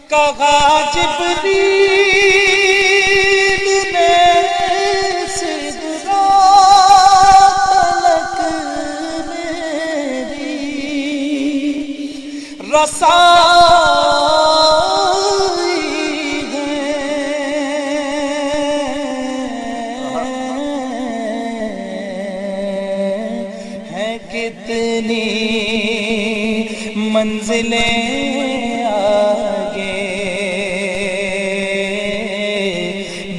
کہا جبریل نے سدرا تلک میری رسائی ہے کتنی منزلیں آگے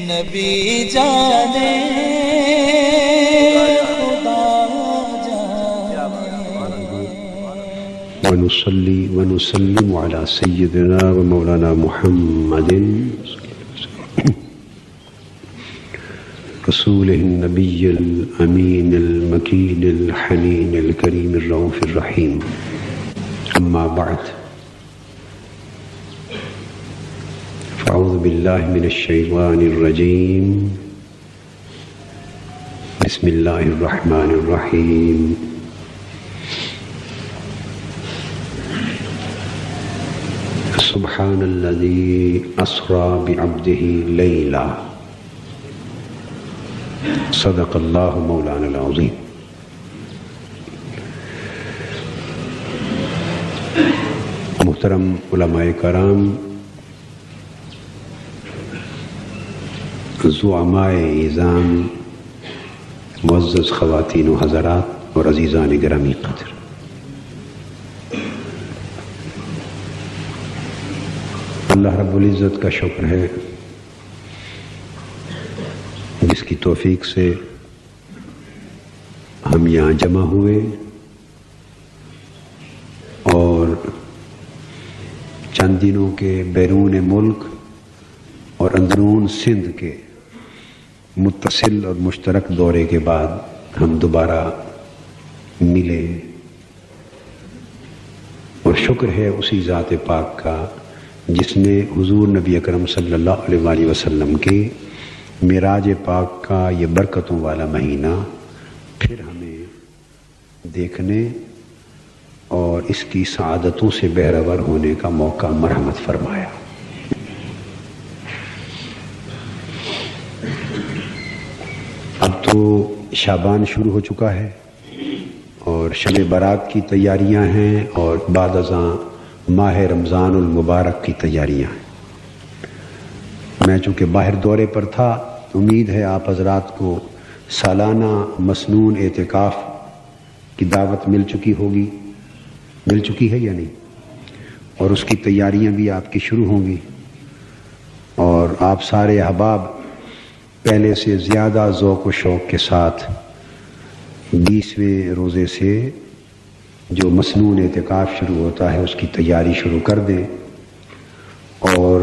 نبی جانے خدا جانے. ونصلي ونسلم على سيدنا ومولانا محمد رسوله النبي الأمين المكين الحنين الكريم الرؤوف الرحيم. أما بعد فأعوذ بالله من الشيطان الرجيم. بسم الله الرحمن الرحيم. سبحان الذي أسرى بعبده ليلا. صدق الله مولانا العظيم. محترم علماء کرام، زعماء اعظام، معزز خواتین و حضرات اور عزیزان گرامی قدر، اللہ رب العزت کا شکر ہے جس کی توفیق سے ہم یہاں جمع ہوئے اور چند دنوں کے بیرون ملک اور اندرون سندھ کے متصل اور مشترک دورے کے بعد ہم دوبارہ ملے، اور شکر ہے اسی ذات پاک کا جس نے حضور نبی اکرم صلی اللہ علیہ وآلہ وسلم کے معراج پاک کا یہ برکتوں والا مہینہ پھر ہمیں دیکھنے اور اس کی سعادتوں سے بہرور ہونے کا موقع مرحمت فرمایا. اب تو شعبان شروع ہو چکا ہے اور شب برات کی تیاریاں ہیں اور بعد ازاں ماہ رمضان المبارک کی تیاریاں ہیں. میں چونکہ باہر دورے پر تھا، امید ہے آپ حضرات کو سالانہ مسنون اعتکاف کی دعوت مل چکی ہوگی، مل چکی ہے یا نہیں، اور اس کی تیاریاں بھی آپ کی شروع ہوں گی، اور آپ سارے احباب پہلے سے زیادہ ذوق و شوق کے ساتھ 20ویں روزے سے جو مسنون اعتکاف شروع ہوتا ہے اس کی تیاری شروع کر دیں. اور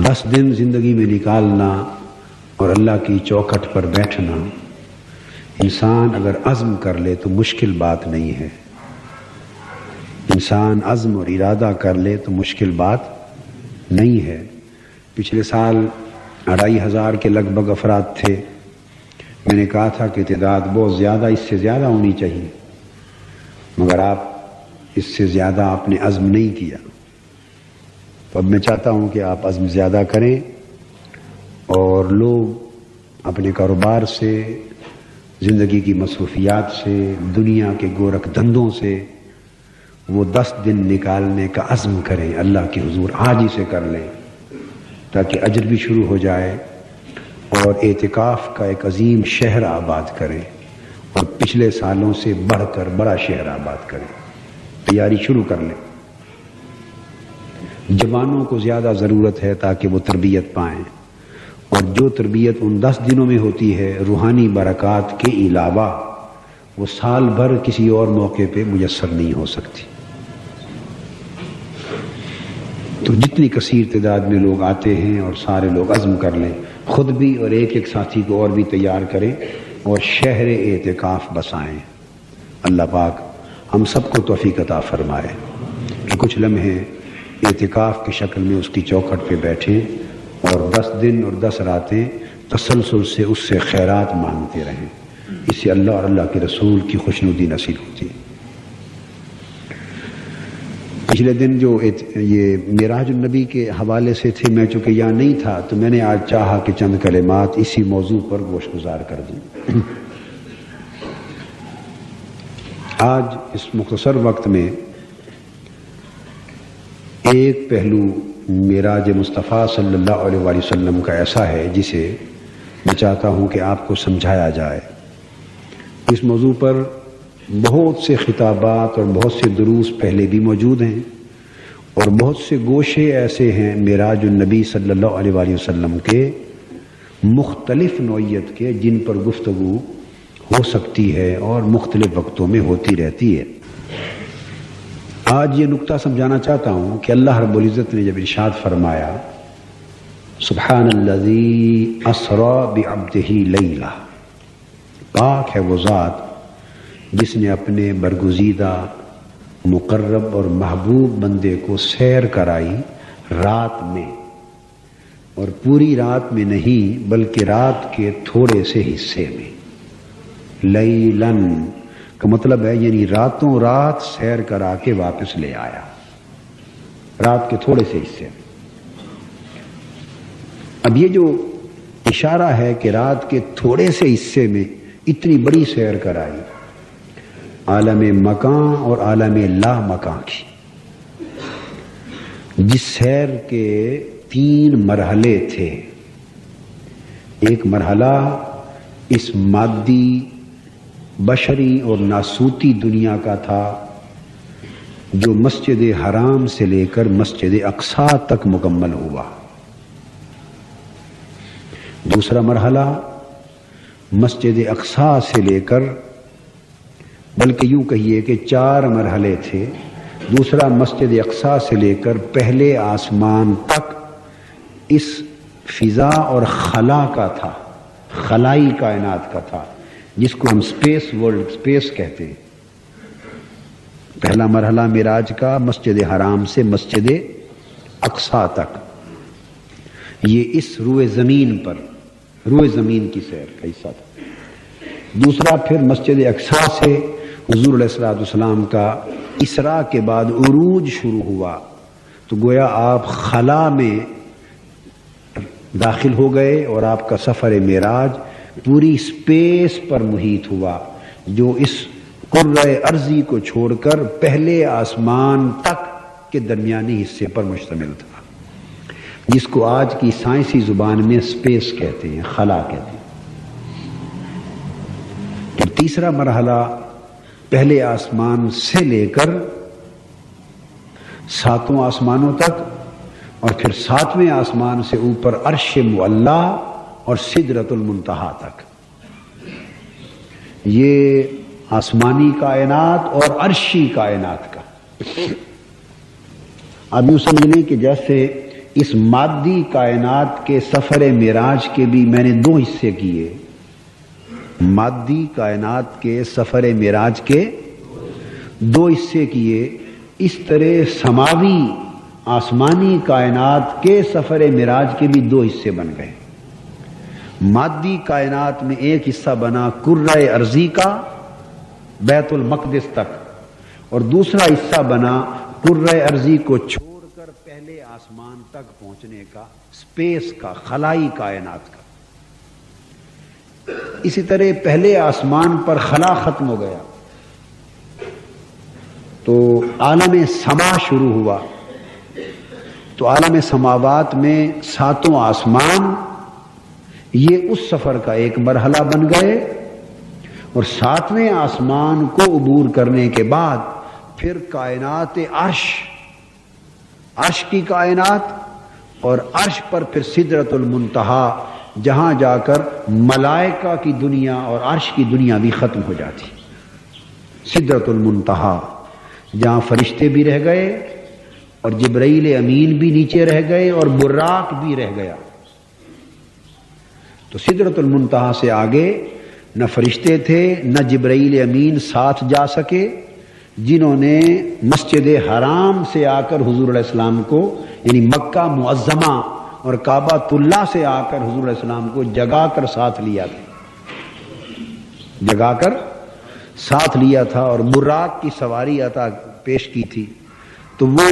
10 دن زندگی میں نکالنا اور اللہ کی چوکھٹ پر بیٹھنا، انسان اگر عزم کر لے تو مشکل بات نہیں ہے. انسان عزم اور ارادہ کر لے تو مشکل بات نہیں ہے. پچھلے سال 2500 کے لگ بھگ افراد تھے. میں نے کہا تھا کہ تعداد بہت زیادہ، اس سے زیادہ ہونی چاہیے، مگر آپ اس سے زیادہ آپ نے عزم نہیں کیا. تو اب میں چاہتا ہوں کہ آپ عزم زیادہ کریں اور لوگ اپنے کاروبار سے، زندگی کی مصروفیات سے، دنیا کے گورکھ دھندوں سے وہ 10 دن نکالنے کا عزم کریں. اللہ کے حضور آج ہی سے کر لیں تاکہ اجر بھی شروع ہو جائے اور اعتکاف کا ایک عظیم شہر آباد کریں اور پچھلے سالوں سے بڑھ کر بڑا شہر آباد کریں. تیاری شروع کر لیں. جوانوں کو زیادہ ضرورت ہے تاکہ وہ تربیت پائیں، اور جو تربیت ان 10 دنوں میں ہوتی ہے روحانی برکات کے علاوہ وہ سال بھر کسی اور موقع پہ میسر نہیں ہو سکتی. تو جتنی کثیر تعداد میں لوگ آتے ہیں اور سارے لوگ عزم کر لیں، خود بھی اور ایک ایک ساتھی کو اور بھی تیار کریں اور شہر اعتکاف بسائیں. اللہ پاک ہم سب کو توفیق عطا فرمائے کہ کچھ لمحے اعتکاف کی شکل میں اس کی چوکھٹ پہ بیٹھیں اور 10 دن اور 10 راتیں تسلسل سے اس سے خیرات مانگتے رہیں. اس سے اللہ اور اللہ کے رسول کی خوشنودی نصیب ہوتی ہے. پچھلے دن جو یہ معراج النبی کے حوالے سے تھے، میں چونکہ یہاں نہیں تھا تو میں نے آج چاہا کہ چند کلمات اسی موضوع پر گوش گزار کر دوں۔ آج اس مختصر وقت میں ایک پہلو معراج مصطفیٰ صلی اللہ علیہ وآلہ وسلم کا ایسا ہے جسے میں چاہتا ہوں کہ آپ کو سمجھایا جائے۔ اس موضوع پر بہت سے خطابات اور بہت سے دروس پہلے بھی موجود ہیں، اور بہت سے گوشے ایسے ہیں معراج النبی صلی اللہ علیہ وآلہ وسلم کے مختلف نوعیت کے، جن پر گفتگو ہو سکتی ہے اور مختلف وقتوں میں ہوتی رہتی ہے۔ آج یہ نقطہ سمجھانا چاہتا ہوں کہ اللہ رب العزت نے جب ارشاد فرمایا سبحان الذی اسری بعبدہ لیلہ، پاک ہے وہ ذات جس نے اپنے برگزیدہ مقرب اور محبوب بندے کو سیر کرائی رات میں، اور پوری رات میں نہیں بلکہ رات کے تھوڑے سے حصے میں۔ لیلن کا مطلب ہے یعنی راتوں رات سیر کرا کے واپس لے آیا، رات کے تھوڑے سے حصے میں۔ اب یہ جو اشارہ ہے کہ رات کے تھوڑے سے حصے میں اتنی بڑی سیر کرائی، عالم مکان اور عالم لا مکان کی، جس سیر کے 3 مرحلے تھے۔ ایک مرحلہ اس مادی بشری اور ناسوتی دنیا کا تھا جو مسجد حرام سے لے کر مسجد اقصی تک مکمل ہوا۔ دوسرا مرحلہ مسجد اقصی سے لے کر، بلکہ یوں کہیے کہ 4 مرحلے تھے۔ دوسرا مسجد اقصی سے لے کر پہلے آسمان تک اس فضا اور خلا کا تھا، خلائی کائنات کا تھا، جس کو ہم اسپیس ورلڈ، اسپیس کہتے ہیں۔ پہلا مرحلہ معراج کا مسجد حرام سے مسجد اقصی تک، یہ اس روئے زمین پر، روئے زمین کی سیر کا حصہ تھا۔ دوسرا پھر مسجد اقصی سے حضور علیہ الصلوۃ والسلام کا اسراء کے بعد عروج شروع ہوا، تو گویا آپ خلا میں داخل ہو گئے اور آپ کا سفر معراج پوری اسپیس پر محیط ہوا، جو اس کرۂ ارضی کو چھوڑ کر پہلے آسمان تک کے درمیانی حصے پر مشتمل تھا، جس کو آج کی سائنسی زبان میں اسپیس کہتے ہیں، خلا کہتے ہیں۔ پھر تیسرا مرحلہ پہلے آسمان سے لے کر 7 آسمانوں تک، اور پھر 7ویں آسمان سے اوپر عرش معلی اور سدرۃ المنتہا تک۔ یہ آسمانی کائنات اور عرشی کائنات کا، اب یوں سمجھ لیں کہ جیسے اس مادی کائنات کے سفر معراج کے بھی میں نے 2 حصے کیے، مادی کائنات کے سفر معراج کے 2 حصے کیے، اس طرح سماوی آسمانی کائنات کے سفر معراج کے بھی 2 حصے بن گئے۔ مادی کائنات میں ایک حصہ بنا کرۂ ارضی کا بیت المقدس تک، اور دوسرا حصہ بنا کرۂ ارضی کو چھوڑ کر پہلے آسمان تک پہنچنے کا، اسپیس کا، خلائی کائنات کا۔ اسی طرح پہلے آسمان پر خلا ختم ہو گیا تو عالم سما شروع ہوا، تو عالم سماوات میں 7 آسمان یہ اس سفر کا ایک مرحلہ بن گئے، اور 7ویں آسمان کو عبور کرنے کے بعد پھر کائنات عرش، عرش کی کائنات، اور عرش پر پھر سدرۃ المنتہا، جہاں جا کر ملائکہ کی دنیا اور عرش کی دنیا بھی ختم ہو جاتی۔ سدرۃ المنتہا جہاں فرشتے بھی رہ گئے اور جبرائیل امین بھی نیچے رہ گئے اور براق بھی رہ گیا۔ تو سدرۃ المنتہا سے آگے نہ فرشتے تھے نہ جبرائیل امین ساتھ جا سکے، جنہوں نے مسجد حرام سے آ کر حضور علیہ السلام کو، یعنی مکہ معظمہ اور کعبہ اللہ سے آ کر حضور علیہ السلام کو جگا کر ساتھ لیا تھا، جگا کر ساتھ لیا تھا، اور براق کی سواری عطا پیش کی تھی تو وہ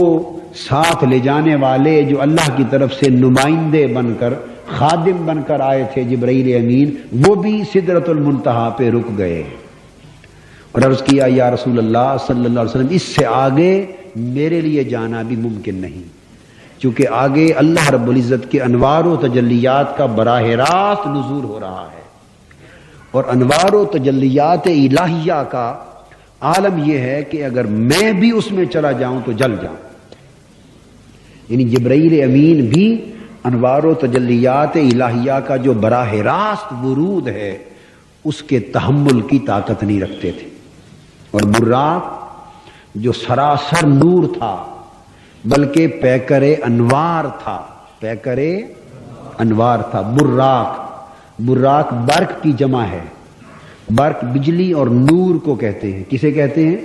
ساتھ لے جانے والے جو اللہ کی طرف سے نمائندے بن کر خادم بن کر آئے تھے جبرائیل امین، وہ بھی سدرۃ المنتہا پہ رک گئے اور عرض کیا یا رسول اللہ صلی اللہ علیہ وسلم، اس سے آگے میرے لیے جانا بھی ممکن نہیں، چونکہ آگے اللہ رب العزت کے انوار و تجلیات کا براہ راست نزول ہو رہا ہے، اور انوار و تجلیات الہیہ کا عالم یہ ہے کہ اگر میں بھی اس میں چلا جاؤں تو جل جاؤں، یعنی جبرائیل امین بھی انوار و تجلیات الہیہ کا جو براہ راست ورود ہے اس کے تحمل کی طاقت نہیں رکھتے تھے، اور براق جو سراسر نور تھا بلکہ پیکر انوار تھا، پیکر انوار تھا براق برق کی جمع ہے، برق بجلی اور نور کو کہتے ہیں، کسے کہتے ہیں؟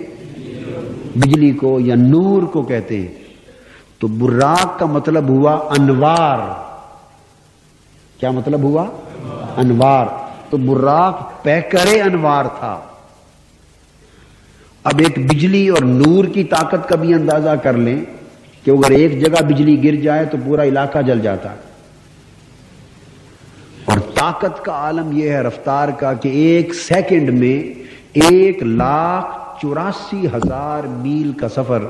بجلی کو یا نور کو کہتے ہیں، تو براق کا مطلب ہوا انوار، کیا مطلب ہوا؟ انوار، تو براق پیکر انوار تھا۔ اب ایک بجلی اور نور کی طاقت کا بھی اندازہ کر لیں کہ اگر ایک جگہ بجلی گر جائے تو پورا علاقہ جل جاتا ہے، اور طاقت کا عالم یہ ہے رفتار کا کہ ایک سیکنڈ میں 1,84,000 میل کا سفر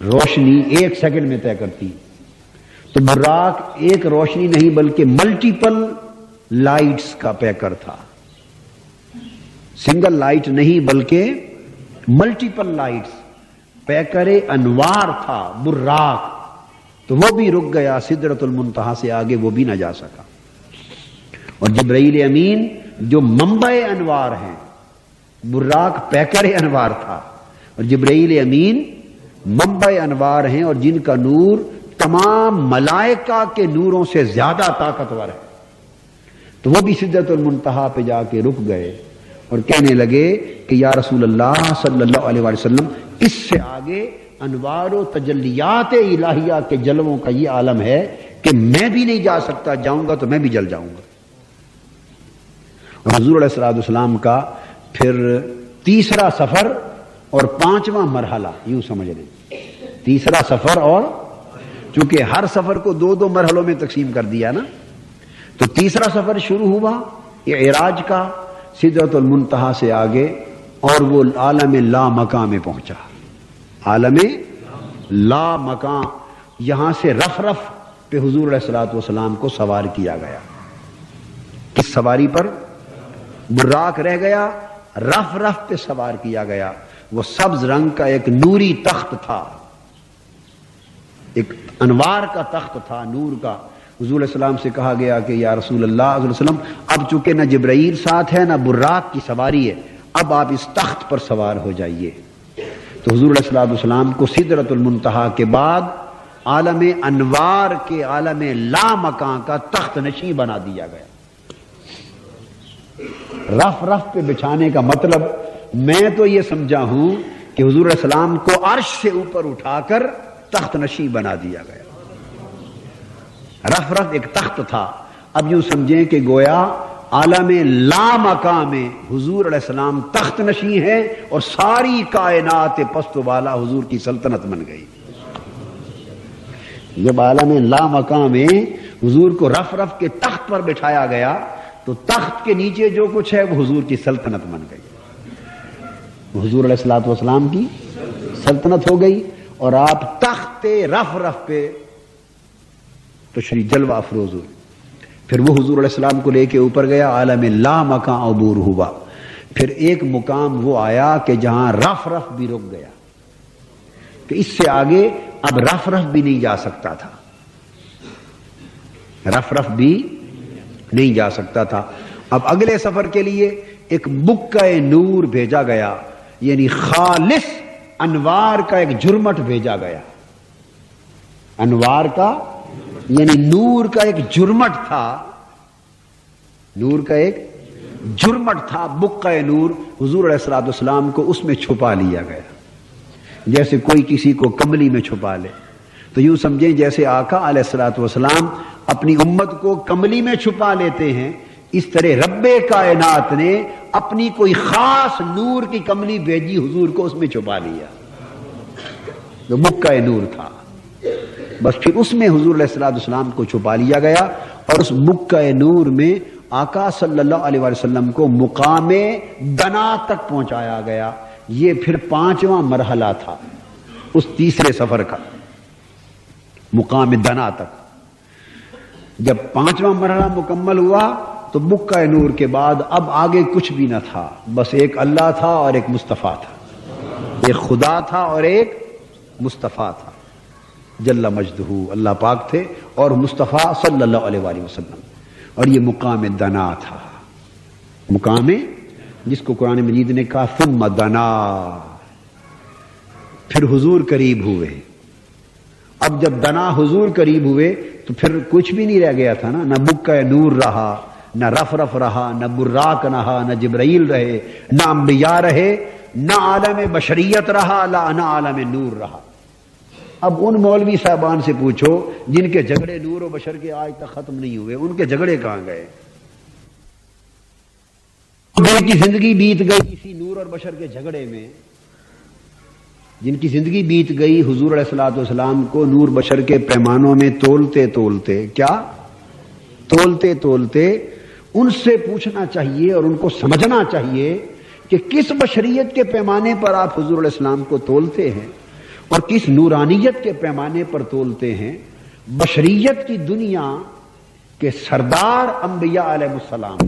روشنی ایک سیکنڈ میں طے کرتی، تو براق ایک روشنی نہیں بلکہ ملٹیپل لائٹس کا پیکر تھا، سنگل لائٹ نہیں بلکہ ملٹیپل لائٹس، پیکر انوار تھا براق، تو وہ بھی رک گیا سدرۃ المنتہا سے آگے وہ بھی نہ جا سکا۔ اور جبرائیل امین جو منبع انوار ہیں، براق پیکر انوار تھا اور جبرائیل امین منبع انوار ہیں، اور جن کا نور تمام ملائکہ کے نوروں سے زیادہ طاقتور ہے، تو وہ بھی سدرۃ المنتہا پہ جا کے رک گئے اور کہنے لگے کہ یا رسول اللہ صلی اللہ علیہ وسلم، اس سے آگے انوار و تجلیات الہیہ کے جلووں کا یہ عالم ہے کہ میں بھی نہیں جا سکتا، جاؤں گا تو میں بھی جل جاؤں گا۔ اور حضور علیہ السلام کا پھر تیسرا سفر اور 5واں مرحلہ، یوں سمجھ لیں، تیسرا سفر، اور چونکہ ہر سفر کو 2 مرحلوں میں تقسیم کر دیا نا، تو تیسرا سفر شروع ہوا اعراج کا سدرۃ المنتہا سے آگے، اور وہ عالم لا مکان میں پہنچا، عالم لا مکان، یہاں سے رف پہ حضور علیہ السلام کو سوار کیا گیا۔ کس سواری پر؟ براق رہ گیا، رف پہ سوار کیا گیا، وہ سبز رنگ کا ایک نوری تخت تھا، ایک انوار کا تخت تھا، نور کا۔ حضور علیہ السلام سے کہا گیا کہ یا رسول اللہ صلی اللہ علیہ وسلم، اب چونکہ نہ جبرائیل ساتھ ہے نہ براق کی سواری ہے، اب آپ اس تخت پر سوار ہو جائیے۔ تو حضور علیہ السلام کو سدرۃ المنتہا کے بعد عالم انوار کے عالم لا مکان کا تخت نشین بنا دیا گیا۔ رف پہ بچھانے کا مطلب میں تو یہ سمجھا ہوں کہ حضور علیہ السلام کو عرش سے اوپر اٹھا کر تخت نشین بنا دیا گیا۔ رف ایک تخت تھا، اب یوں سمجھیں کہ گویا عالم لا مکان میں حضور علیہ السلام تخت نشین ہے اور ساری کائنات پست و بالا حضور کی سلطنت بن گئی۔ جب عالم لا مکان میں حضور کو رف کے تخت پر بٹھایا گیا تو تخت کے نیچے جو کچھ ہے وہ حضور کی سلطنت بن گئی، حضور علیہ السلام کی سلطنت ہو گئی، اور آپ تخت رف پہ تشریف جلوہ افروز ہوئے۔ پھر وہ حضور علیہ السلام کو لے کے اوپر گیا، عالم لا مکان عبور ہوا۔ پھر ایک مقام وہ آیا کہ جہاں رف بھی رک گیا، کہ اس سے آگے اب رف بھی نہیں جا سکتا تھا، رف بھی نہیں جا سکتا تھا۔ اب اگلے سفر کے لیے ایک بکہ نور بھیجا گیا، یعنی خالص انوار کا ایک جرمٹ بھیجا گیا، انوار کا یعنی نور کا ایک جرمٹ تھا، نور کا ایک جرمٹ تھا، بکہ نور، حضور علیہ السلام کو اس میں چھپا لیا گیا، جیسے کوئی کسی کو کملی میں چھپا لے۔ تو یوں سمجھیں جیسے آقا علیہ السلام اپنی امت کو کملی میں چھپا لیتے ہیں، اس طرح رب کائنات نے اپنی کوئی خاص نور کی کملی بھیجی، حضور کو اس میں چھپا لیا۔ جو مکہ نور تھا، بس پھر اس میں حضور علیہ الصلوۃ والسلام کو چھپا لیا گیا اور اس مکہ نور میں آقا صلی اللہ علیہ وسلم کو مقام دنا تک پہنچایا گیا۔ یہ پھر 5واں مرحلہ تھا اس تیسرے سفر کا، مقام دنا تک۔ جب 5واں مرحلہ مکمل ہوا تو مکہ نور کے بعد اب آگے کچھ بھی نہ تھا، بس ایک اللہ تھا اور ایک مصطفیٰ تھا، ایک خدا تھا اور ایک مصطفیٰ تھا، جل مجدہ اللہ پاک تھے اور مصطفیٰ صلی اللہ علیہ وآلہ وسلم، اور یہ مقام دنا تھا، مقام جس کو قرآن مجید نے کہا ثم دنا، پھر حضور قریب ہوئے۔ اب جب دنا حضور قریب ہوئے تو پھر کچھ بھی نہیں رہ گیا تھا نا، نہ مکہ نور رہا، نہ رف رہا، نہ براق رہا، نہ جبرائیل رہے، نہ انبیاء رہے، نہ عالم بشریت رہا، نہ عالم نور رہا۔ اب ان مولوی صاحبان سے پوچھو جن کے جھگڑے نور و بشر کے آج تک ختم نہیں ہوئے، ان کے جھگڑے کہاں گئے؟ جن کی زندگی بیت گئی اسی نور اور بشر کے جھگڑے میں، جن کی زندگی بیت گئی حضور علیہ الصلوۃ والسلام کو نور بشر کے پیمانوں میں تولتے تولتے ان سے پوچھنا چاہیے اور ان کو سمجھنا چاہیے کہ کس بشریت کے پیمانے پر آپ حضور علیہ السلام کو تولتے ہیں اور کس نورانیت کے پیمانے پر تولتے ہیں۔ بشریت کی دنیا کے سردار انبیاء علیہ السلام،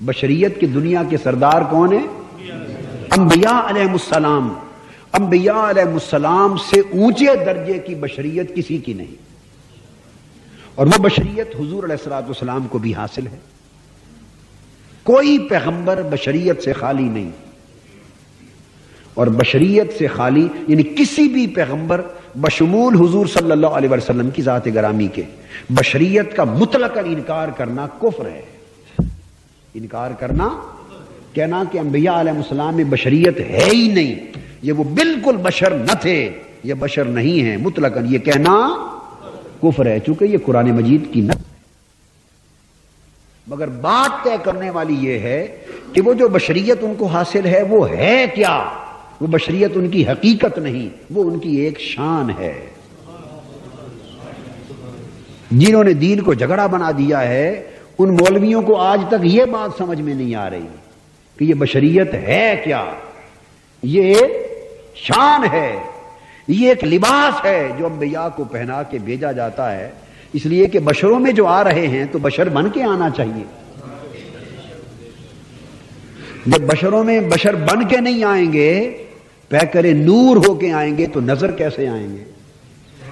بشریت کی دنیا کے سردار کون ہیں؟ انبیاء علیہ السلام۔ انبیاء علیہ السلام سے اونچے درجے کی بشریت کسی کی نہیں، اور وہ بشریت حضور علیہ الصلوۃ والسلام کو بھی حاصل ہے۔ کوئی پیغمبر بشریت سے خالی نہیں، اور بشریت سے خالی یعنی کسی بھی پیغمبر بشمول حضور صلی اللہ علیہ وسلم کی ذات گرامی کے بشریت کا مطلق انکار کرنا کفر ہے۔ انکار کرنا، کہنا کہ انبیاء علیہ السلام میں بشریت ہے ہی نہیں، یہ وہ بالکل بشر نہ تھے، یہ بشر نہیں ہیں مطلقاً، یہ کہنا کفر ہے، چونکہ یہ قرآن مجید کی نص ہے۔ مگر بات طے کرنے والی یہ ہے کہ وہ جو بشریت ان کو حاصل ہے وہ ہے کیا؟ وہ بشریت ان کی حقیقت نہیں، وہ ان کی ایک شان ہے۔ جنہوں نے دین کو جھگڑا بنا دیا ہے ان مولویوں کو آج تک یہ بات سمجھ میں نہیں آ رہی کہ یہ بشریت ہے کیا۔ یہ ایک شان ہے، یہ ایک لباس ہے جو انبیاء کو پہنا کے بھیجا جاتا ہے، اس لیے کہ بشروں میں جو آ رہے ہیں تو بشر بن کے آنا چاہیے۔ جب بشروں میں بشر بن کے نہیں آئیں گے، پیکر نور ہو کے آئیں گے تو نظر کیسے آئیں گے؟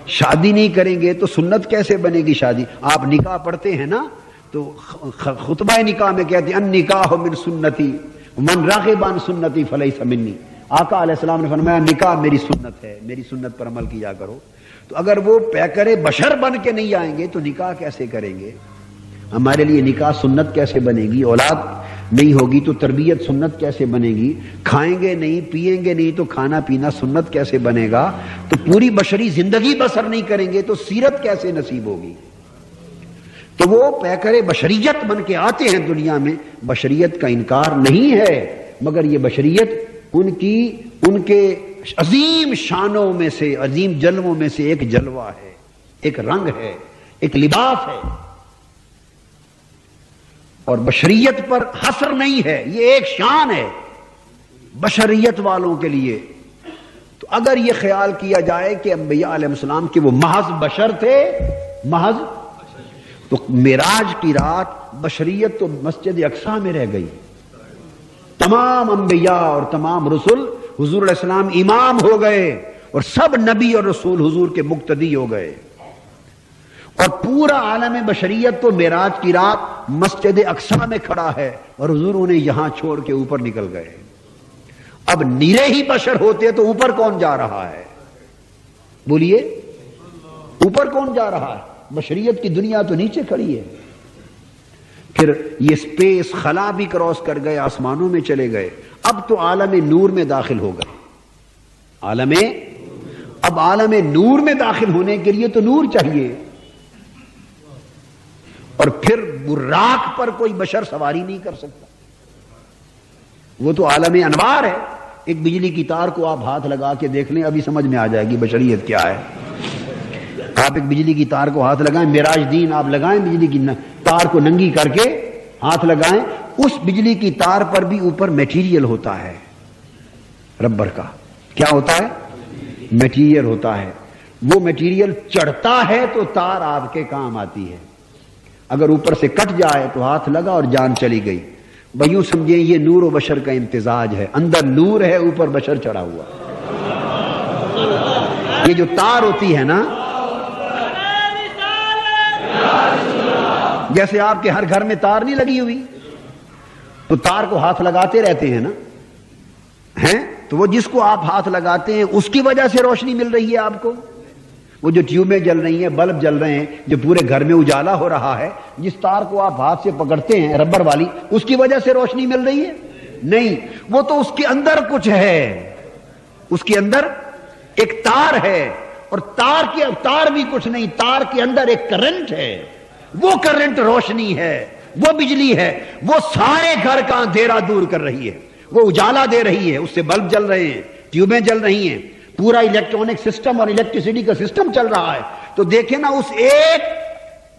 شادی نہیں کریں گے تو سنت کیسے بنے گی شادی؟ آپ نکاح پڑھتے ہیں نا تو خطبہ نکاح میں کہتے ہیں ان نکاح من سنتی من راغب عن سنتی فلیس منی۔ آقا علیہ السلام نے فرمایا نکاح میری سنت ہے، میری سنت پر عمل کیا کرو۔ تو اگر وہ پیکر بشر بن کے نہیں آئیں گے تو نکاح کیسے کریں گے؟ ہمارے لیے نکاح سنت کیسے بنے گی؟ اولاد نہیں ہوگی تو تربیت سنت کیسے بنے گی؟ کھائیں گے نہیں، پیئیں گے نہیں تو کھانا پینا سنت کیسے بنے گا؟ تو پوری بشری زندگی بسر نہیں کریں گے تو سیرت کیسے نصیب ہوگی؟ تو وہ پیکر بشریت بن کے آتے ہیں دنیا میں، بشریت کا انکار نہیں ہے، مگر یہ بشریت ان کے عظیم شانوں میں سے، عظیم جلووں میں سے ایک جلوہ ہے، ایک رنگ ہے، ایک لباس ہے، اور بشریت پر حصر نہیں ہے، یہ ایک شان ہے بشریت والوں کے لیے۔ تو اگر یہ خیال کیا جائے کہ انبیاء علیہ السلام کے وہ محض بشر تھے، محض، تو معراج کی رات بشریت تو مسجد اقصی میں رہ گئی، تمام انبیاء اور تمام رسول حضور علیہ السلام امام ہو گئے اور سب نبی اور رسول حضور کے مقتدی ہو گئے، اور پورا عالم بشریت تو معراج کی رات مسجد اقصی میں کھڑا ہے اور حضور انہیں یہاں چھوڑ کے اوپر نکل گئے۔ اب نیرے ہی بشر ہوتے تو اوپر کون جا رہا ہے؟ بولیے، اوپر کون جا رہا ہے؟ بشریت کی دنیا تو نیچے کھڑی ہے۔ پھر یہ سپیس خلا بھی کراس کر گئے، آسمانوں میں چلے گئے، اب تو عالم نور میں داخل ہو گئے۔ اب عالم نور میں داخل ہونے کے لیے تو نور چاہیے، اور پھر براق پر کوئی بشر سواری نہیں کر سکتا، وہ تو عالم انوار ہے، ایک بجلی کی تار کو آپ ہاتھ لگا کے دیکھ لیں، ابھی سمجھ میں آ جائے گی بشریت کیا ہے۔ آپ ایک بجلی کی تار کو ہاتھ لگائیں، معراج دین آپ لگائیں، بجلی کی تار کو ننگی کر کے ہاتھ لگائیں، اس بجلی کی تار پر بھی اوپر میٹیریل ہوتا ہے ربر کا۔ کیا ہوتا ہے؟ میٹیریل ہوتا ہے۔ وہ میٹیریل چڑھتا ہے تو تار آپ کے کام آتی ہے، اگر اوپر سے کٹ جائے تو ہاتھ لگا اور جان چلی گئی۔ بھائیوں سمجھیں یہ نور و بشر کا امتزاج ہے، اندر نور ہے، اوپر بشر چڑھا ہوا ہے۔ یہ جو تار ہوتی ہے نا، جیسے آپ کے ہر گھر میں تار نہیں لگی ہوئی، تو تار کو ہاتھ لگاتے رہتے ہیں نا، ہیں تو وہ جس کو آپ ہاتھ لگاتے ہیں اس کی وجہ سے روشنی مل رہی ہے آپ کو۔ وہ جو ٹیوبیں جل رہی ہیں، بلب جل رہے ہیں، جو پورے گھر میں اجالا ہو رہا ہے، جس تار کو آپ ہاتھ سے پکڑتے ہیں ربر والی، اس کی وجہ سے روشنی مل رہی ہے؟ نہیں، وہ تو اس کے اندر کچھ ہے، اس کے اندر ایک تار ہے، اور تار بھی کچھ نہیں، تار کے اندر ایک کرنٹ ہے، وہ کرنٹ روشنی ہے، وہ بجلی ہے، وہ سارے گھر کا اندھیرا دور کر رہی ہے، وہ اجالا دے رہی ہے، اس سے بلب جل رہے ہیں، ٹیوبیں جل رہی ہیں، پورا الیکٹرانک سسٹم اور الیکٹریسٹی کا سسٹم چل رہا ہے۔ تو دیکھیں نا،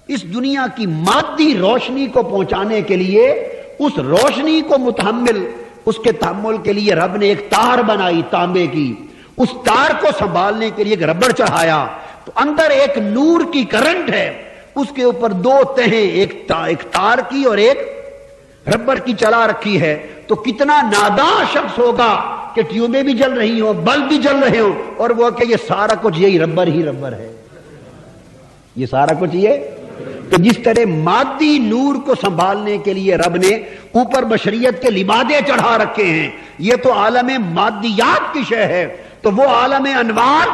اس دنیا کی مادی روشنی کو پہنچانے کے لیے، اس روشنی کو اس کے تحمل کے لیے رب نے ایک تار بنائی تانبے کی، اس تار کو سنبھالنے کے لیے ایک ربڑ چڑھایا، تو اندر ایک نور کی کرنٹ ہے، اس کے اوپر دو تہیں، ایک تار کی اور ایک ربڑ کی چلا رکھی ہے۔ تو کتنا نادان شخص ہوگا کہ ٹیوبیں بھی جل رہی ہوں، بلب بھی جل رہے ہوں، اور وہ کہ یہ سارا کچھ یہی ربر ہی ربر ہے، یہ سارا کچھ یہ۔ تو جس طرح مادی نور کو سنبھالنے کے لیے رب نے اوپر بشریت کے لبادے چڑھا رکھے ہیں، یہ تو عالم مادیات کی شے ہے، تو وہ عالم انوار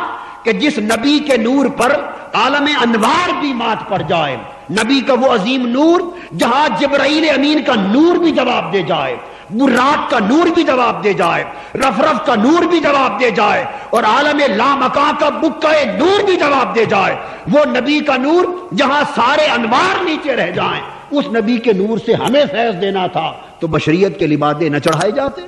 کہ جس نبی کے نور پر عالم انوار بھی مات پڑ جائے، نبی کا وہ عظیم نور جہاں جبرائیل امین کا نور بھی جواب دے جائے، برات کا نور بھی جواب دے جائے، رف کا نور بھی جواب دے جائے، اور عالم لامکان کا بکہ نور بھی جواب دے جائے، وہ نبی کا نور جہاں سارے انوار نیچے رہ جائیں، اس نبی کے نور سے ہمیں فیض دینا تھا، تو بشریت کے لبادے نہ چڑھائے جاتے؟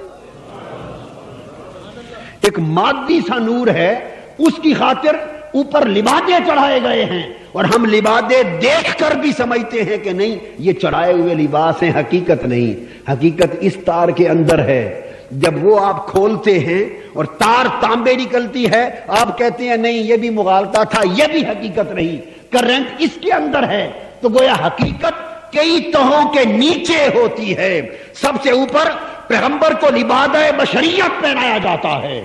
ایک مادی سا نور ہے، اس کی خاطر اوپر لبادے چڑھائے گئے ہیں، اور ہم لبادے دیکھ کر بھی سمجھتے ہیں کہ نہیں یہ چڑھائے ہوئے لباس ہیں، حقیقت نہیں، حقیقت اس تار کے اندر ہے۔ جب وہ آپ کھولتے ہیں اور تار تانبے نکلتی ہے، آپ کہتے ہیں نہیں یہ بھی مغالطہ تھا، یہ بھی حقیقت نہیں، کرنٹ اس کے اندر ہے، تو گویا حقیقت کئی تہوں کے نیچے ہوتی ہے۔ سب سے اوپر پیغمبر کو لبادہ بشریت پہنایا جاتا ہے۔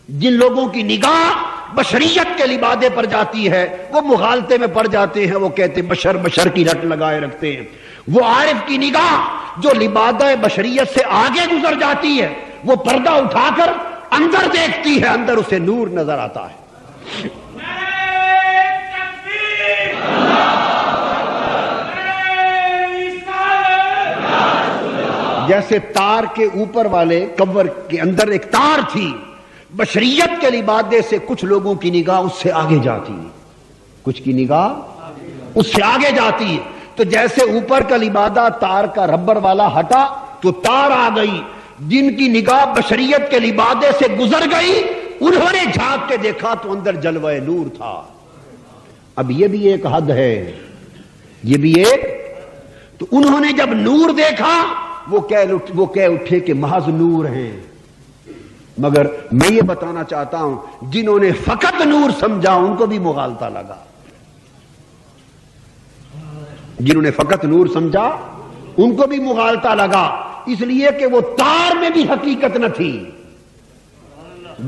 جن لوگوں کی نگاہ بشریت کے لبادے پر جاتی ہے وہ مغالطے میں پڑ جاتے ہیں، وہ کہتے بشر کی رٹ لگائے رکھتے ہیں۔ وہ عارف کی نگاہ جو لبادہ بشریت سے آگے گزر جاتی ہے، وہ پردہ اٹھا کر اندر دیکھتی ہے، اندر اسے نور نظر آتا ہے۔ جیسے تار کے اوپر والے کور کے اندر ایک تار تھی، بشریت کے لبادے سے کچھ لوگوں کی نگاہ اس سے آگے جاتی ہے، کچھ کی نگاہ اس سے آگے جاتی ہے۔ تو جیسے اوپر کا لبادہ تار کا ربر والا ہٹا تو تار آ گئی، جن کی نگاہ بشریت کے لبادے سے گزر گئی انہوں نے جھانک کے دیکھا تو اندر جلوہ نور تھا۔ اب یہ بھی ایک حد ہے، یہ بھی ایک، تو انہوں نے جب نور دیکھا وہ کہہ اٹھے کہ محض نور ہیں۔ مگر میں یہ بتانا چاہتا ہوں جنہوں نے فقط نور سمجھا ان کو بھی مغالطہ لگا، جنہوں نے فقط نور سمجھا ان کو بھی مغالطہ لگا، اس لیے کہ وہ تار میں بھی حقیقت نہ تھی،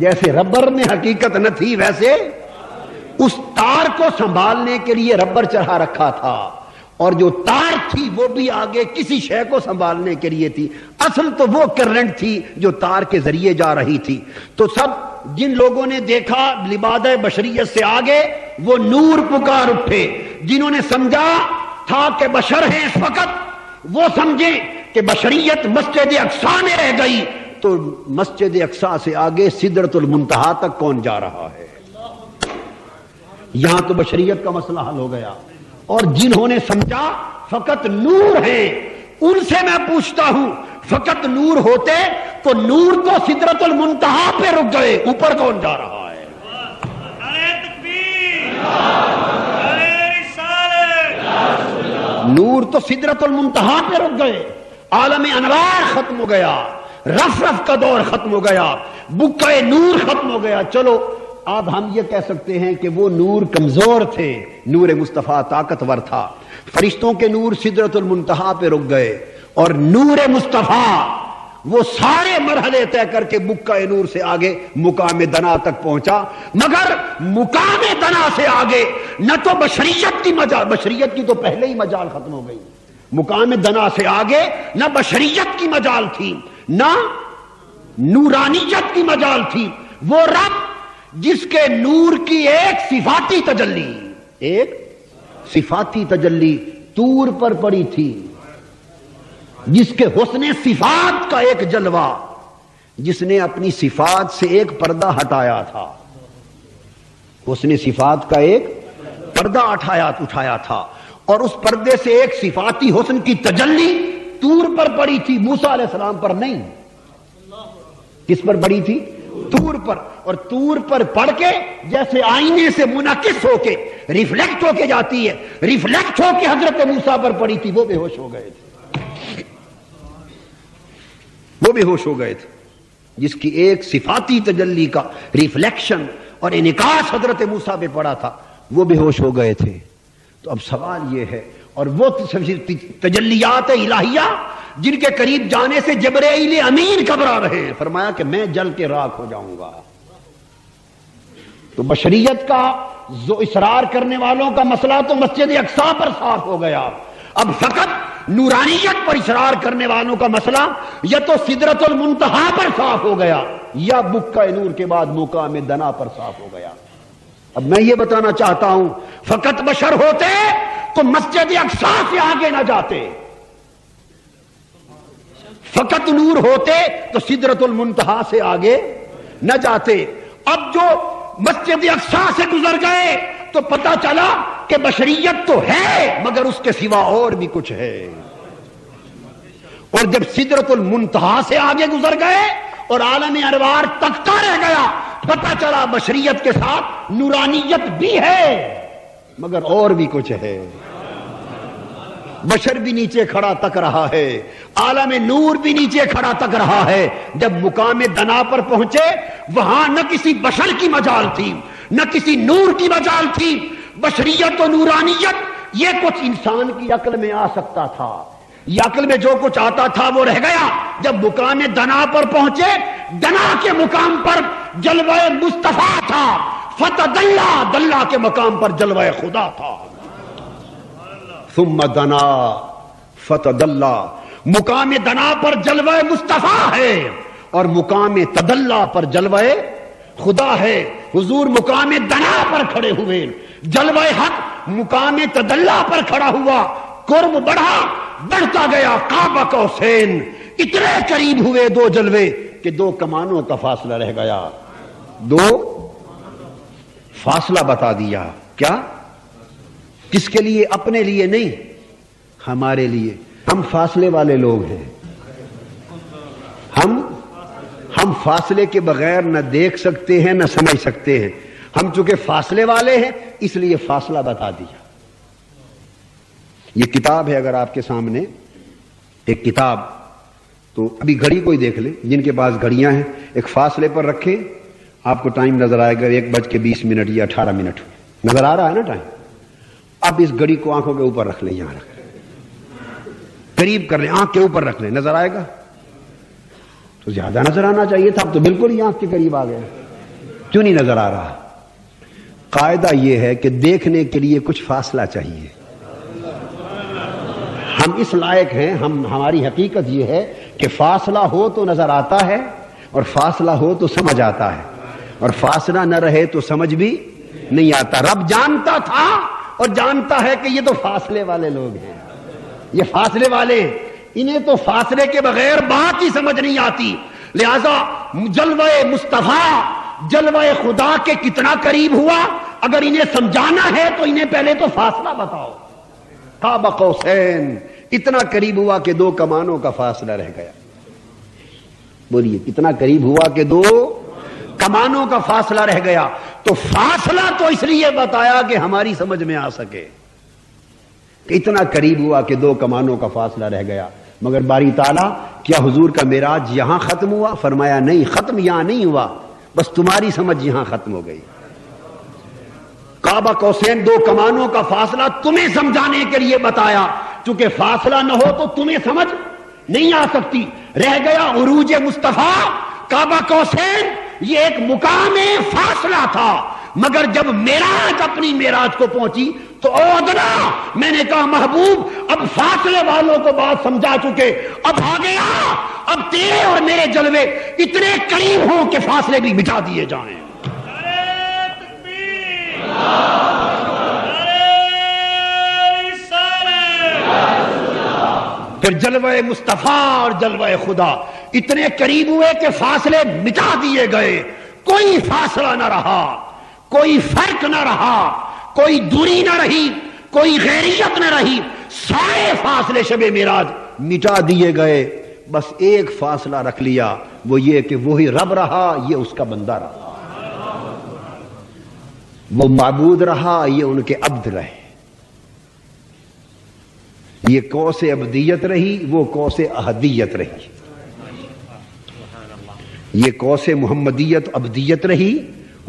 جیسے ربر میں حقیقت نہ تھی ویسے اس تار کو سنبھالنے کے لیے ربر چڑھا رکھا تھا، اور جو تار تھی وہ بھی آگے کسی شے کو سنبھالنے کے لیے تھی، اصل تو وہ کرنٹ تھی جو تار کے ذریعے جا رہی تھی۔ تو سب جن لوگوں نے دیکھا لبادہ بشریت سے آگے وہ نور پکار اٹھے، جنہوں نے سمجھا تھا کہ بشر ہیں اس وقت وہ سمجھیں کہ بشریت مسجد اقصی میں رہ گئی، تو مسجد اقصی سے آگے سدرۃ المنتہا تک کون جا رہا ہے، یہاں تو بشریت کا مسئلہ حل ہو گیا۔ اور جنہوں نے سمجھا فقط نور ہیں ان سے میں پوچھتا ہوں فقط نور ہوتے تو نور تو سدرت المنتہا پہ رک گئے، اوپر کون جا رہا ہے؟ نور تو سدرت المنتہا پہ رک گئے، عالم انوار ختم ہو گیا، رف رف کا دور ختم ہو گیا، بکے نور ختم ہو گیا۔ چلو اب ہم یہ کہہ سکتے ہیں کہ وہ نور کمزور تھے، نور مصطفیٰ طاقتور تھا، فرشتوں کے نور سدرت المنتہا پہ رک گئے، اور نور مصطفیٰ وہ سارے مرحلے طے کر کے بکہ نور سے آگے مقام دنا تک پہنچا، مگر مقام دنا سے آگے نہ تو بشریت کی مجال، بشریت کی تو پہلے ہی مجال ختم ہو گئی، مقام دنا سے آگے نہ بشریت کی مجال تھی نہ نورانیت کی مجال تھی۔ وہ رب جس کے نور کی ایک صفاتی تجلی، ایک صفاتی تجلی طور پر پڑی تھی، جس کے حسن صفات کا ایک جلوہ، جس نے اپنی صفات سے ایک پردہ ہٹایا تھا، حسن صفات کا ایک پردہ اٹھایا تھا، اور اس پردے سے ایک صفاتی حسن کی تجلی طور پر پڑی تھی، موسیٰ علیہ السلام پر نہیں۔ کس پر پڑی تھی؟ طور پر، اور طور پر پڑھ کے جیسے آئینے سے منعکس ہو کے ریفلیکٹ ہو کے جاتی ہے، ریفلیکٹ ہو کے حضرت موسیٰ پر پڑی تھی، وہ بے ہوش ہو گئے تھے، وہ بے ہوش ہو گئے تھے، جس کی ایک صفاتی تجلی کا ریفلیکشن اور انعکاس حضرت موسیٰ پہ پڑا تھا، وہ بے ہوش ہو گئے تھے۔ تو اب سوال یہ ہے، اور وہ تجلیات الہیہ جن کے قریب جانے سے جبرائیل امین گھبرا رہے ہیں، فرمایا کہ میں جل کے راکھ ہو جاؤں گا۔ تو بشریت کا جو اصرار کرنے والوں کا مسئلہ تو مسجد اقصیٰ پر صاف ہو گیا، اب فقط نورانیت پر اصرار کرنے والوں کا مسئلہ یا تو سدرت المنتہا پر صاف ہو گیا یا بکہ نور کے بعد مقام دنا پر صاف ہو گیا۔ اب میں یہ بتانا چاہتا ہوں، فقط بشر ہوتے تو مسجد اقصیٰ سے آگے نہ جاتے، فقط نور ہوتے تو سدرت المنتہا سے آگے نہ جاتے۔ اب جو مسجد اقصیٰ سے گزر گئے تو پتا چلا کہ بشریت تو ہے مگر اس کے سوا اور بھی کچھ ہے، اور جب سدرت المنتہا سے آگے گزر گئے اور عالم انوار تکتا رہ گیا، پتا چلا بشریت کے ساتھ نورانیت بھی ہے مگر اور بھی کچھ ہے، بشر بھی نیچے کھڑا تک رہا ہے، عالم نور بھی نیچے کھڑا تک رہا ہے۔ جب مقام دنا پر پہنچے وہاں نہ کسی بشر کی مجال تھی نہ کسی نور کی مجال تھی، بشریت و نورانیت یہ کچھ انسان کی عقل میں آ سکتا تھا، یہ عقل میں جو کچھ آتا تھا وہ رہ گیا۔ جب مقام دنا پر پہنچے، دنا کے مقام پر جلوہ مصطفیٰ تھا، فتدلّا، دلّا کے مقام پر جلوہ خدا تھا، ثم دنا فتدلّا، مقام دنا پر جلوہ مصطفیٰ ہے اور مقام تدلّا پر جلوہ خدا ہے۔ حضور مقام دنا پر کھڑے ہوئے، جلوہ حق مقام تدلّا پر کھڑا ہوا، قرب بڑھا، بڑھتا گیا، قاب قوسین، اتنے قریب ہوئے دو جلوے کہ دو کمانوں کا فاصلہ رہ گیا، دو فاصلہ بتا دیا۔ کیا؟ کس کے لیے؟ اپنے لیے نہیں، ہمارے لیے۔ ہم فاصلے والے لوگ ہیں، ہم فاصلے کے بغیر نہ دیکھ سکتے ہیں نہ سمجھ سکتے ہیں۔ ہم چونکہ فاصلے والے ہیں اس لیے فاصلہ بتا دیا۔ یہ کتاب ہے اگر آپ کے سامنے ایک کتاب، تو ابھی گھڑی کو ہی دیکھ لیں، جن کے پاس گھڑیاں ہیں ایک فاصلے پر رکھیں، آپ کو ٹائم نظر آئے گا 1:20 یا 18 نظر آ رہا ہے نا ٹائم۔ اب اس گھڑی کو آنکھوں کے اوپر رکھ لیں، یہاں رکھ لیں، قریب کر لیں، آنکھ کے اوپر رکھ لیں، نظر آئے گا؟ تو زیادہ نظر آنا چاہیے تھا، اب تو بالکل ہی آنکھ کے قریب آ گئے، کیوں نہیں نظر آ رہا؟ قاعدہ یہ ہے کہ دیکھنے کے لیے کچھ فاصلہ چاہیے۔ ہم اس لائق ہیں، ہماری حقیقت یہ ہے کہ فاصلہ ہو تو نظر آتا ہے اور فاصلہ ہو تو سمجھ آتا ہے، اور فاصلہ نہ رہے تو سمجھ بھی نہیں آتا۔ رب جانتا تھا اور جانتا ہے کہ یہ تو فاصلے والے لوگ ہیں، یہ فاصلے والے ہیں، انہیں تو فاصلے کے بغیر بات ہی سمجھ نہیں آتی۔ لہذا جلوہ مصطفیٰ، جلوہ خدا کے کتنا قریب ہوا، اگر انہیں سمجھانا ہے تو انہیں پہلے تو فاصلہ بتاؤ۔ قاب قوسین، اتنا قریب ہوا کہ دو کمانوں کا فاصلہ رہ گیا۔ بولیے کتنا قریب ہوا کہ دو کمانوں کا فاصلہ رہ گیا. تو فاصلہ تو اس لیے بتایا کہ ہماری سمجھ میں آ سکے کہ اتنا قریب ہوا کہ دو کمانوں کا فاصلہ رہ گیا. مگر باری تعالیٰ کیا حضور کا معراج یہاں ختم ہوا؟ فرمایا نہیں، ختم یہاں نہیں ہوا، بس تمہاری سمجھ یہاں ختم ہو گئی. کعبہ قوسین دو کمانوں کا فاصلہ تمہیں سمجھانے کے لیے بتایا، چونکہ فاصلہ نہ ہو تو تمہیں سمجھ نہیں آ سکتی. رہ گیا عروج مصطفیٰ. کعبہ قوسین یہ ایک مقام فاصلہ تھا، مگر جب معراج اپنی معراج کو پہنچی تو ادنا میں نے کہا محبوب اب فاصلے والوں کو بات سمجھا چکے، اب آ گیا، اب تیرے اور میرے جلوے اتنے قریب ہوں کہ فاصلے بھی مٹا دیے جائیں. پھر جلوہ مصطفیٰ اور جلوہ خدا اتنے قریب ہوئے کہ فاصلے مٹا دیے گئے. کوئی فاصلہ نہ رہا، کوئی فرق نہ رہا، کوئی دوری نہ رہی، کوئی غیریت نہ رہی. سارے فاصلے شب معراج مٹا دیے گئے. بس ایک فاصلہ رکھ لیا، وہ یہ کہ وہی رب رہا، یہ اس کا بندہ رہا. وہ معبود رہا، یہ ان کے عبد رہے. یہ قوس عبدیت رہی، وہ قوس احدیت رہی. یہ قوس محمدیت عبدیت رہی،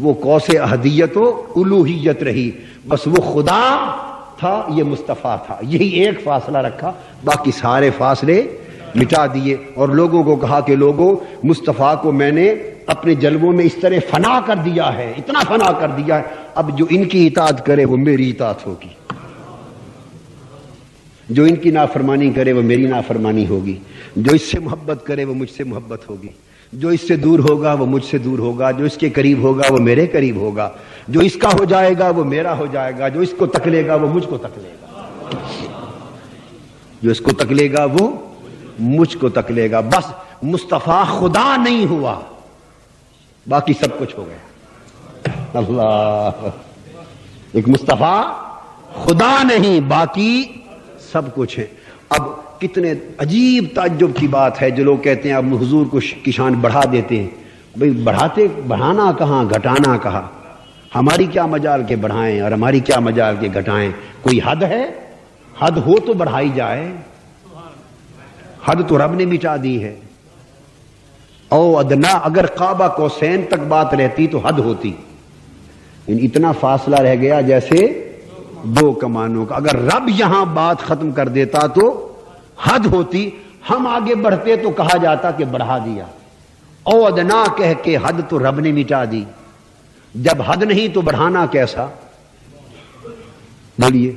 وہ قوس احدیت و الوہیت رہی. بس وہ خدا تھا، یہ مصطفیٰ تھا. یہی ایک فاصلہ رکھا، باقی سارے فاصلے مٹا دیے. اور لوگوں کو کہا کہ لوگوں مصطفیٰ کو میں نے اپنے جلووں میں اس طرح فنا کر دیا ہے، اتنا فنا کر دیا ہے، اب جو ان کی اطاعت کرے وہ میری اطاعت ہوگی، جو ان کی نافرمانی کرے وہ میری نافرمانی ہوگی، جو اس سے محبت کرے وہ مجھ سے محبت ہوگی، جو اس سے دور ہوگا وہ مجھ سے دور ہوگا، جو اس کے قریب ہوگا وہ میرے قریب ہوگا، جو اس کا ہو جائے گا وہ میرا ہو جائے گا، جو اس کو تکلے گا وہ مجھ کو تکلے گا، جو اس کو تکلے گا وہ مجھ کو تکلے گا. بس مصطفیٰ خدا نہیں ہوا، باقی سب کچھ ہو گیا. اللہ، ایک مصطفیٰ خدا نہیں، باقی سب کچھ ہے. اب کتنے عجیب تعجب کی بات ہے جو لوگ کہتے ہیں اب حضور کو کی شان بڑھا دیتے ہیں. بھئی بڑھانا کہاں، گھٹانا کہاں؟ ہماری کیا مجال کے بڑھائیں اور ہماری کیا مجال کے گھٹائیں؟ کوئی حد ہے؟ حد ہو تو بڑھائی جائے. حد تو رب نے مٹا دی ہے. او ادنا، اگر کعبہ قوسین تک بات رہتی تو حد ہوتی. اتنا فاصلہ رہ گیا جیسے دو کمانوں کا. اگر رب یہاں بات ختم کر دیتا تو حد ہوتی. ہم آگے بڑھتے تو کہا جاتا کہ بڑھا دیا. او ادنا کہہ کے حد تو رب نے مٹا دی. جب حد نہیں تو بڑھانا کیسا؟ بولیے.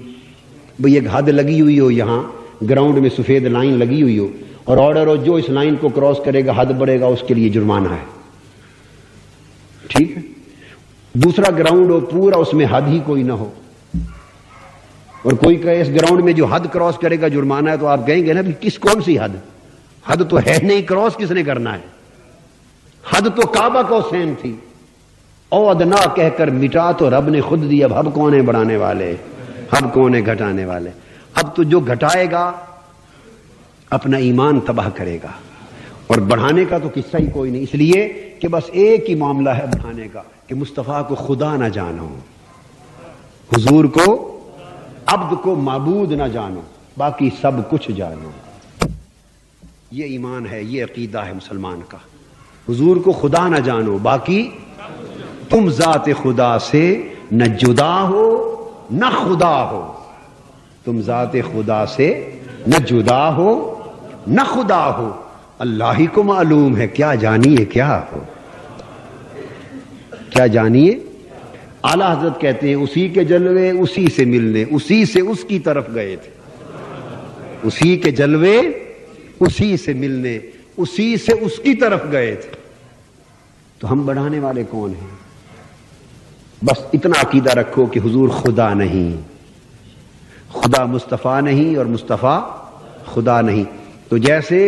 بھئی ایک حد لگی ہوئی ہو، یہاں گراؤنڈ میں سفید لائن لگی ہوئی ہو اور آرڈر ہو جو اس لائن کو کراس کرے گا حد بڑھے گا اس کے لیے جرمانہ ہے. ٹھیک ہے. دوسرا گراؤنڈ ہو پورا، اس میں حد ہی کوئی نہ ہو اور کوئی کہے اس گراؤنڈ میں جو حد کراس کرے گا جرمانہ ہے، تو آپ کہیں گے نا کس کون سی حد؟ حد تو ہے نہیں، کراس کس نے کرنا ہے؟ حد تو کعبہ قوسین تھی. او ادنا کہہ کر مٹا تو رب نے خود دی. اب کون ہے بڑھانے والے، اب کون ہے گھٹانے والے؟ اب تو جو گھٹائے گا اپنا ایمان تباہ کرے گا اور بڑھانے کا تو قصہ ہی کوئی نہیں. اس لیے کہ بس ایک ہی معاملہ ہے بڑھانے کا کہ مصطفیٰ کو خدا نہ جانو، حضور کو عبد کو معبود نہ جانو، باقی سب کچھ جانو. یہ ایمان ہے، یہ عقیدہ ہے مسلمان کا. حضور کو خدا نہ جانو، باقی تم ذات خدا سے نہ جدا ہو نہ خدا ہو. تم ذات خدا سے نہ جدا ہو نہ خدا ہو. اللہ ہی کو معلوم ہے کیا جانیے کیا ہو، کیا جانیے. اعلیٰ حضرت کہتے ہیں اسی کے جلوے اسی سے ملنے، اسی سے اس کی طرف گئے تھے. اسی کے جلوے اسی سے ملنے، اسی سے اس کی طرف گئے تھے. تو ہم بڑھانے والے کون ہیں؟ بس اتنا عقیدہ رکھو کہ حضور خدا نہیں، خدا مصطفیٰ نہیں اور مصطفیٰ خدا نہیں. تو جیسے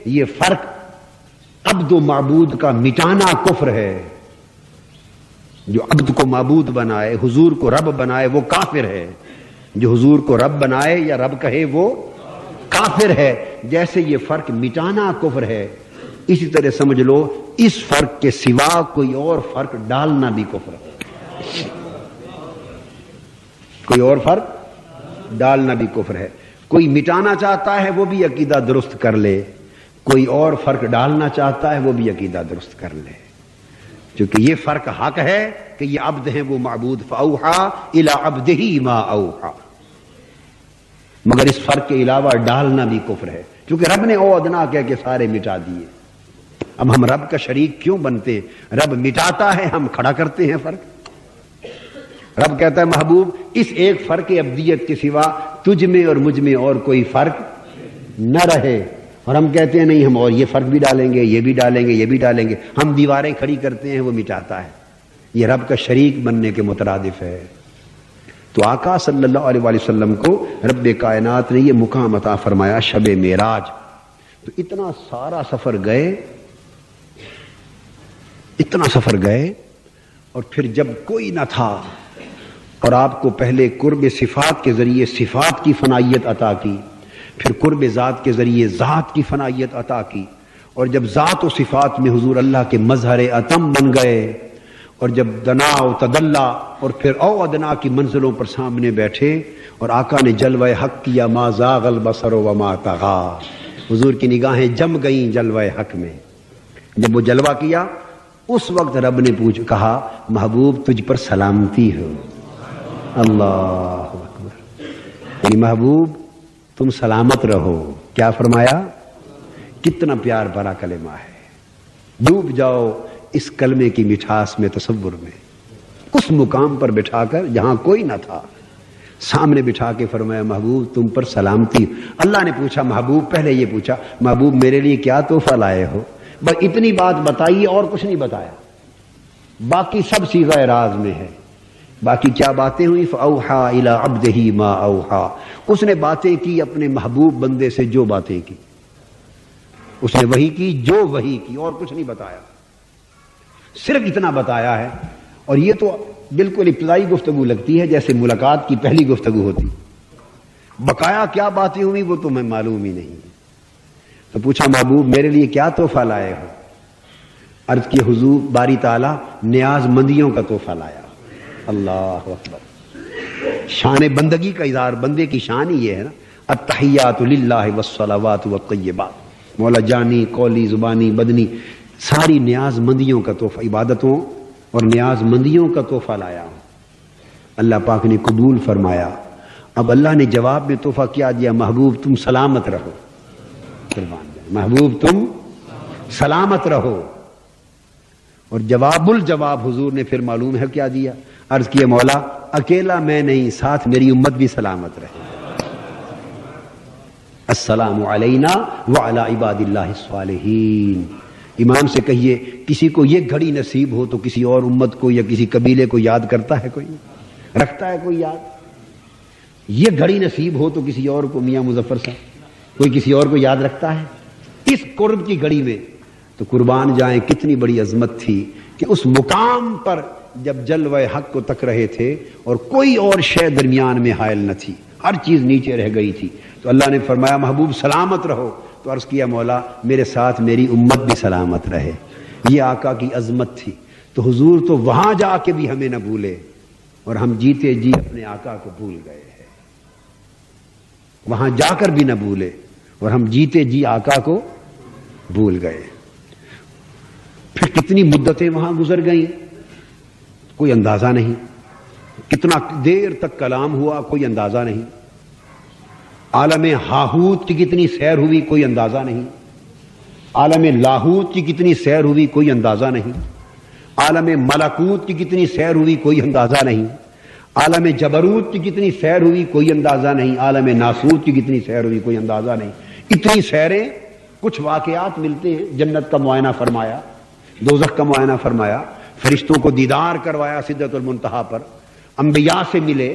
یہ فرق عبد و معبود کا مٹانا کفر ہے. جو عبد کو معبود بنائے، حضور کو رب بنائے، وہ کافر ہے. جو حضور کو رب بنائے یا رب کہے وہ کافر ہے. جیسے یہ فرق مٹانا کفر ہے، اسی طرح سمجھ لو اس فرق کے سوا کوئی اور فرق ڈالنا بھی کفر ہے. کوئی اور فرق ڈالنا بھی کفر ہے. کوئی مٹانا چاہتا ہے وہ بھی عقیدہ درست کر لے, کوئی اور فرق ڈالنا چاہتا ہے وہ بھی عقیدہ درست کر لے, کیونکہ یہ فرق حق ہے کہ یہ عبد ہیں وہ معبود. فاوحا الی عبدہ ما اوحا. مگر اس فرق کے علاوہ ڈالنا بھی کفر ہے, کیونکہ رب نے او ادنا کہہ کے سارے مٹا دیے. اب ہم رب کا شریک کیوں بنتے؟ رب مٹاتا ہے, ہم کھڑا کرتے ہیں فرق. رب کہتا ہے محبوب اس ایک فرق عبدیت کے سوا تجھ میں اور مجھ میں اور کوئی فرق نہ رہے, اور ہم کہتے ہیں نہیں ہم اور یہ فرق بھی ڈالیں گے, یہ بھی ڈالیں گے, یہ بھی ڈالیں گے. ہم دیواریں کھڑی کرتے ہیں, وہ مٹاتا ہے. یہ رب کا شریک بننے کے مترادف ہے. تو آقا صلی اللہ علیہ وآلہ وسلم کو رب کائنات نے یہ مقام عطا فرمایا شب معراج. تو اتنا سارا سفر گئے, اتنا سفر گئے, اور پھر جب کوئی نہ تھا اور آپ کو پہلے قرب صفات کے ذریعے صفات کی فنائیت عطا کی, پھر قرب ذات کے ذریعے ذات کی فنائیت عطا کی, اور جب ذات و صفات میں حضور اللہ کے مظہر اتم بن گئے, اور جب دنا و تدلا اور پھر او ادنا کی منزلوں پر سامنے بیٹھے, اور آقا نے جلوہ حق کیا ما زاغ البصر وما طغا. حضور کی نگاہیں جم گئیں جلوہ حق میں. جب وہ جلوہ کیا اس وقت رب نے کہا محبوب تجھ پر سلامتی ہو. اللہ اکبر. یعنی محبوب تم سلامت رہو. کیا فرمایا؟ کتنا پیار بھرا کلمہ ہے. ڈوب جاؤ اس کلمے کی مٹھاس میں, تصور میں. اس مقام پر بٹھا کر جہاں کوئی نہ تھا سامنے بٹھا کے فرمایا محبوب تم پر سلامتی. اللہ نے پوچھا محبوب, پہلے یہ پوچھا محبوب میرے لیے کیا تحفہ لائے ہو؟ بس اتنی بات بتائیے اور کچھ نہیں بتایا. باقی سب صیغہ راز میں ہے. باقی کیا باتیں ہوئی؟ فاوحا الی عبدہ ما اوحا. اس نے باتیں کی اپنے محبوب بندے سے جو باتیں کی, اس نے وحی کی جو وحی کی, اور کچھ نہیں بتایا. صرف اتنا بتایا ہے. اور یہ تو بالکل ابتدائی گفتگو لگتی ہے جیسے ملاقات کی پہلی گفتگو ہوتی. بقایا کیا باتیں ہوئی وہ تو میں معلوم ہی نہیں. تو پوچھا محبوب میرے لیے کیا تحفہ لائے ہو؟ عرض کی حضور باری تعالیٰ نیاز مندیوں کا تحفہ لایا. اللہ اکبر. شان بندگی کا اظہار, بندے کی شان ہی یہ ہے نا. التحیات للہ والصلوات والطیبات. مولا جانی قولی زبانی بدنی ساری نیاز مندیوں کا تحفہ, عبادتوں اور نیاز مندیوں کا تحفہ لایا ہوں. اللہ پاک نے قبول فرمایا. اب اللہ نے جواب میں تحفہ کیا دیا؟ محبوب تم سلامت رہو. محبوب تم سلامت رہو. اور جواب الجواب حضور نے پھر معلوم ہے کیا دیا؟ عرض کیا مولا اکیلا میں نہیں, ساتھ میری امت بھی سلامت رہے. السلام علینا وعلی عباد اللہ الصالحین. امام سے کہیے کسی کو یہ گھڑی نصیب ہو تو کسی اور امت کو یا کسی قبیلے کو یاد کرتا ہے کوئی؟ رکھتا ہے کوئی یاد؟ یہ گھڑی نصیب ہو تو کسی اور کو, میاں مظفر صاحب کوئی کسی اور کو یاد رکھتا ہے اس قرب کی گھڑی میں؟ تو قربان جائیں کتنی بڑی عظمت تھی کہ اس مقام پر جب جلوہ حق کو تک رہے تھے اور کوئی اور شے درمیان میں حائل نہ تھی, ہر چیز نیچے رہ گئی تھی. تو اللہ نے فرمایا محبوب سلامت رہو. تو عرض کیا مولا میرے ساتھ میری امت بھی سلامت رہے. یہ آقا کی عظمت تھی. تو حضور تو وہاں جا کے بھی ہمیں نہ بھولے, اور ہم جیتے جی اپنے آقا کو بھول گئے ہیں. وہاں جا کر بھی نہ بھولے اور ہم جیتے جی آقا کو بھول گئے. پھر کتنی مدتیں وہاں گزر گئیں کوئی اندازہ نہیں. کتنا دیر تک کلام ہوا کوئی اندازہ نہیں. عالم ہاہوت کی کتنی سیر ہوئی کوئی اندازہ نہیں. عالم لاہوت کی کتنی سیر ہوئی کوئی اندازہ نہیں. عالم ملکوت کی کتنی سیر ہوئی کوئی اندازہ نہیں. عالم جبروت کی کتنی سیر ہوئی کوئی اندازہ نہیں. عالم ناسوت کی کتنی سیر ہوئی کوئی اندازہ نہیں. اتنی سیریں. کچھ واقعات ملتے ہیں, جنت کا معائنہ فرمایا, دوزخ کا معائنہ فرمایا, فرشتوں کو دیدار کروایا سدرۃ المنتہا پر, انبیاء سے ملے,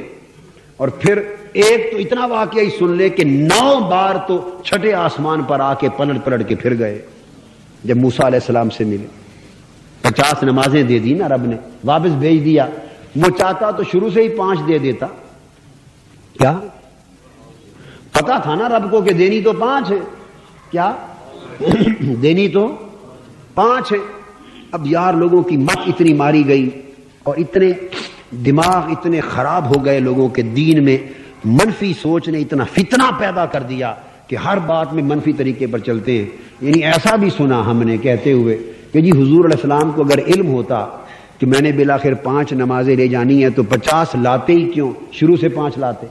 اور پھر ایک تو اتنا واقعہ ہی سن لے کہ 9 بار تو چھٹے آسمان پر آ کے پلٹ کے پھر گئے جب موسیٰ علیہ السلام سے ملے. 50 نمازیں دے دی نا رب نے, واپس بھیج دیا. وہ چاہتا تو شروع سے ہی 5 دے دیتا. کیا پتا تھا نا رب کو کہ دینی تو 5 ہے, کیا دینی تو 5 ہیں. اب یار لوگوں کی مت اتنی ماری گئی اور اتنے دماغ اتنے خراب ہو گئے لوگوں کے دین میں، منفی سوچ نے اتنا فتنہ پیدا کر دیا کہ ہر بات میں منفی طریقے پر چلتے ہیں. یعنی ایسا بھی سنا ہم نے کہتے ہوئے کہ جی حضور علیہ السلام کو اگر علم ہوتا کہ میں نے بالآخر 5 نمازیں لے جانی ہیں تو 50 لاتے ہی کیوں، شروع سے 5 لاتے.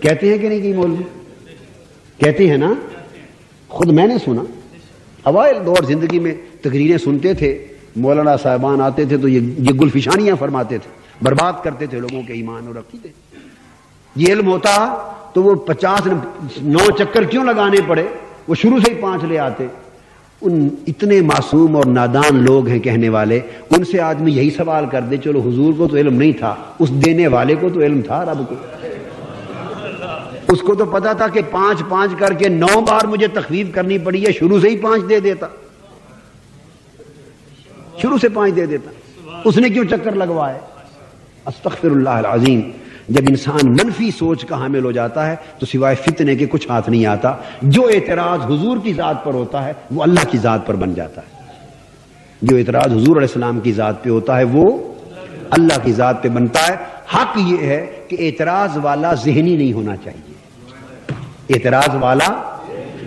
کہتے ہیں کہ نہیں کہ مولوی کہتے ہیں نا؟ خود میں نے سنا، اوائل دور زندگی میں تقریریں سنتے تھے، مولانا صاحبان آتے تھے تو یہ گلفشانیاں فرماتے تھے، برباد کرتے تھے لوگوں کے ایمان اور عقیدے. یہ علم ہوتا تو وہ 9 چکر کیوں لگانے پڑے، وہ شروع سے ہی 5 لے آتے. ان اتنے معصوم اور نادان لوگ ہیں کہنے والے، ان سے آدمی یہی سوال کر دے چلو حضور کو تو علم نہیں تھا، اس دینے والے کو تو علم تھا، رب کو. اس کو تو پتا تھا کہ 5 کر کے 9 بار مجھے تخفیف کرنی پڑی ہے، شروع سے ہی 5 دے دیتا، شروع سے 5 دے دیتا. اس نے کیوں چکر لگوائے؟ استغفر اللہ العظیم. جب انسان منفی سوچ کا حامل ہو جاتا ہے تو سوائے فتنے کے کچھ ہاتھ نہیں آتا. جو اعتراض حضور کی ذات پر ہوتا ہے وہ اللہ کی ذات پر بن جاتا ہے. جو اعتراض حضور علیہ السلام کی ذات پہ ہوتا ہے وہ اللہ کی ذات پہ بنتا ہے. حق یہ ہے کہ اعتراض والا ذہنی نہیں ہونا چاہیے. اعتراض والا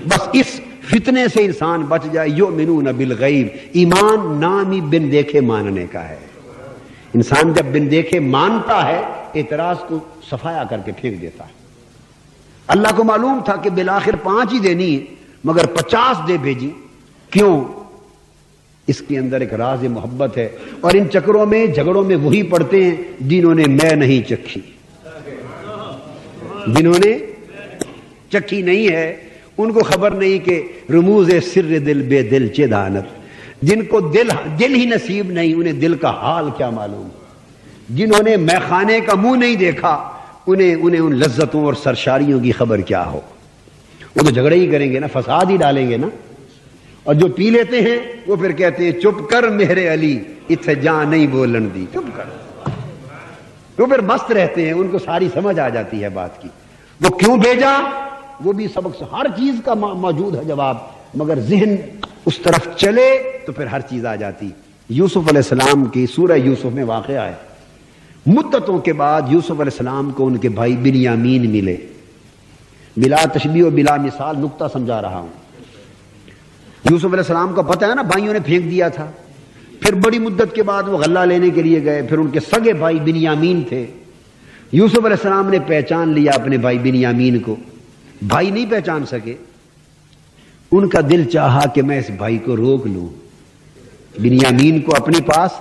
بس اس فتنے سے انسان بچ جائے. یؤمنون بالغیب، ایمان نام ہی بن دیکھے ماننے کا ہے. انسان جب بن دیکھے مانتا ہے اعتراض کو صفایا کر کے پھینک دیتا ہے. اللہ کو معلوم تھا کہ بالآخر 5 ہی دینی ہے مگر 50 دے بھیجی. کیوں؟ اس کے اندر ایک راز محبت ہے. اور ان چکروں میں جھگڑوں میں وہی پڑتے ہیں جنہوں نے میں نہیں چکھی، جنہوں نے چکھی نہیں ہے ان کو خبر نہیں کہ رموز سر دل بے دل چے دانت. جن کو دل ہی نصیب نہیں انہیں دل کا حال کیا معلوم. جنہوں نے میخانے کا منہ نہیں دیکھا انہیں ان لذتوں اور سرشاریوں کی خبر کیا ہو. وہ تو جھگڑے ہی کریں گے نا، فساد ہی ڈالیں گے نا. اور جو پی لیتے ہیں وہ پھر کہتے ہیں چپ کر میرے علی اتھے جان نہیں بولن دی، چپ کر. وہ پھر مست رہتے ہیں، ان کو ساری سمجھ آ جاتی ہے بات کی. وہ کیوں بھیجا وہ بھی سبق سے، ہر چیز کا موجود ہے جواب، مگر ذہن اس طرف چلے تو پھر ہر چیز آ جاتی. یوسف علیہ السلام کی سورہ یوسف میں واقعہ ہے. مدتوں کے بعد یوسف علیہ السلام کو ان کے بھائی بنیامین ملے. بلا تشبیہ و بلا مثال نقطہ سمجھا رہا ہوں. یوسف علیہ السلام کا پتہ ہے نا بھائیوں نے پھینک دیا تھا. پھر بڑی مدت کے بعد وہ غلہ لینے کے لیے گئے. پھر ان کے سگے بھائی بنیامین تھے. یوسف علیہ السلام نے پہچان لیا اپنے بھائی بنیامین کو. بھائی نہیں پہچان سکے. ان کا دل چاہا کہ میں اس بھائی کو روک لوں، بنیامین کو اپنے پاس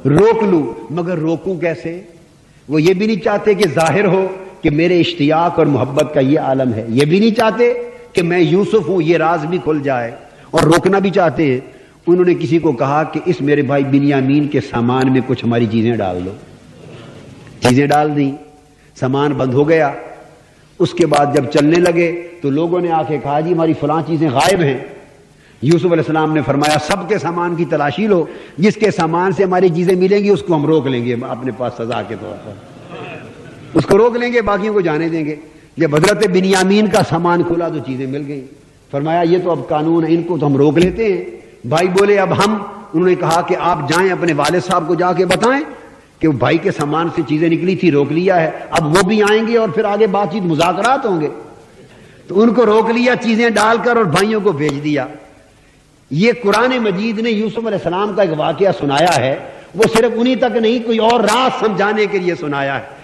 روک لوں. مگر روکوں کیسے؟ وہ یہ بھی نہیں چاہتے کہ ظاہر ہو کہ میرے اشتیاق اور محبت کا یہ عالم ہے. یہ بھی نہیں چاہتے کہ میں یوسف ہوں یہ راز بھی کھل جائے. اور روکنا بھی چاہتے ہیں. انہوں نے کسی کو کہا کہ اس میرے بھائی بنیامین کے سامان میں کچھ ہماری چیزیں ڈال دو. چیزیں ڈال دیں، سامان بند ہو گیا. اس کے بعد جب چلنے لگے تو لوگوں نے آ کے کہا جی ہماری فلاں چیزیں غائب ہیں. یوسف علیہ السلام نے فرمایا سب کے سامان کی تلاشی لو، جس کے سامان سے ہماری چیزیں ملیں گی اس کو ہم روک لیں گے اپنے پاس سزا کے طور پر. اس کو روک لیں گے، باقیوں کو جانے دیں گے. جب حضرت بنیامین کا سامان کھلا تو چیزیں مل گئی. فرمایا یہ تو اب قانون ہے، ان کو تو ہم روک لیتے ہیں. بھائی بولے اب ہم. انہوں نے کہا کہ آپ جائیں اپنے والد صاحب کو جا کے بتائیں کہ وہ بھائی کے سامان سے چیزیں نکلی تھی، روک لیا ہے. اب وہ بھی آئیں گے اور پھر آگے بات چیت مذاکرات ہوں گے. تو ان کو روک لیا چیزیں ڈال کر اور بھائیوں کو بھیج دیا. یہ قرآن مجید نے یوسف علیہ السلام کا ایک واقعہ سنایا ہے. وہ صرف انہی تک نہیں کوئی اور راز سمجھانے کے لیے سنایا ہے.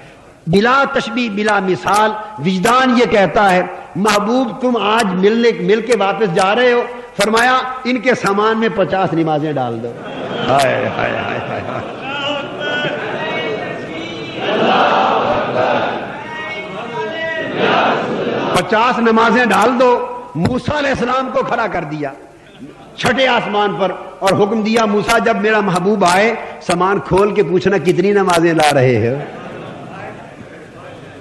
بلا تشبیہ بلا مثال. وجدان یہ کہتا ہے محبوب تم آج مل کے واپس جا رہے ہو. فرمایا ان کے سامان میں 50 نمازیں ڈال دو. ہائے ہائے ہائے ہائے 50 نمازیں ڈال دو. موسیٰ علیہ السلام کو کھڑا کر دیا چھٹے آسمان پر اور حکم دیا موسیٰ جب میرا محبوب آئے سامان کھول کے پوچھنا کتنی نمازیں لا رہے ہیں.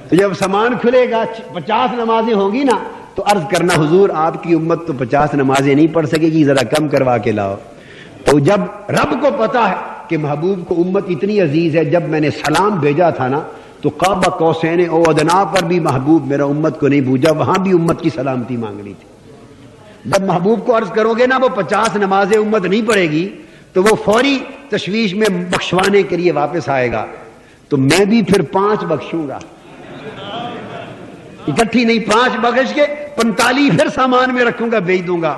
تو جب سامان کھلے گا 50 نمازیں ہوں گی نا تو عرض کرنا حضور آپ کی امت تو 50 نمازیں نہیں پڑھ سکے گی، ذرا کم کروا کے لاؤ. تو جب رب کو پتا ہے کہ محبوب کو امت اتنی عزیز ہے، جب میں نے سلام بھیجا تھا نا تو قاب قوسین او ادنا پر بھی محبوب میرا امت کو نہیں بھوجا، وہاں بھی امت کی سلامتی مانگنی تھی. جب محبوب کو عرض کرو گے نا وہ 50 نمازیں امت نہیں پڑھے گی تو وہ فوری تشویش میں بخشوانے کے لیے واپس آئے گا، تو میں بھی پھر 5 بخشوں گا، اکٹھی نہیں، 5 بخش کے 45 پھر سامان میں رکھوں گا، بھیج دوں گا۔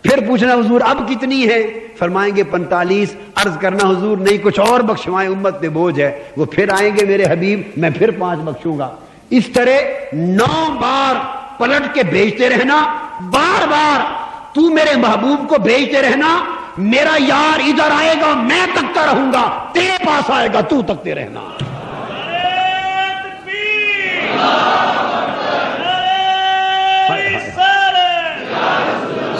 پھر پوچھنا حضور اب کتنی ہے؟ فرمائیں گے 45۔ عرض کرنا حضور نہیں کچھ اور بخشوائیں، امت پہ بوجھ ہے۔ وہ پھر آئیں گے میرے حبیب، میں پھر 5 بخشوں گا۔ اس طرح 9 بار پلٹ کے بھیجتے رہنا، بار بار تو میرے محبوب کو بھیجتے رہنا، میرا یار ادھر آئے گا میں تکتا رہوں گا، تیرے پاس آئے گا تو تکتے رہنا۔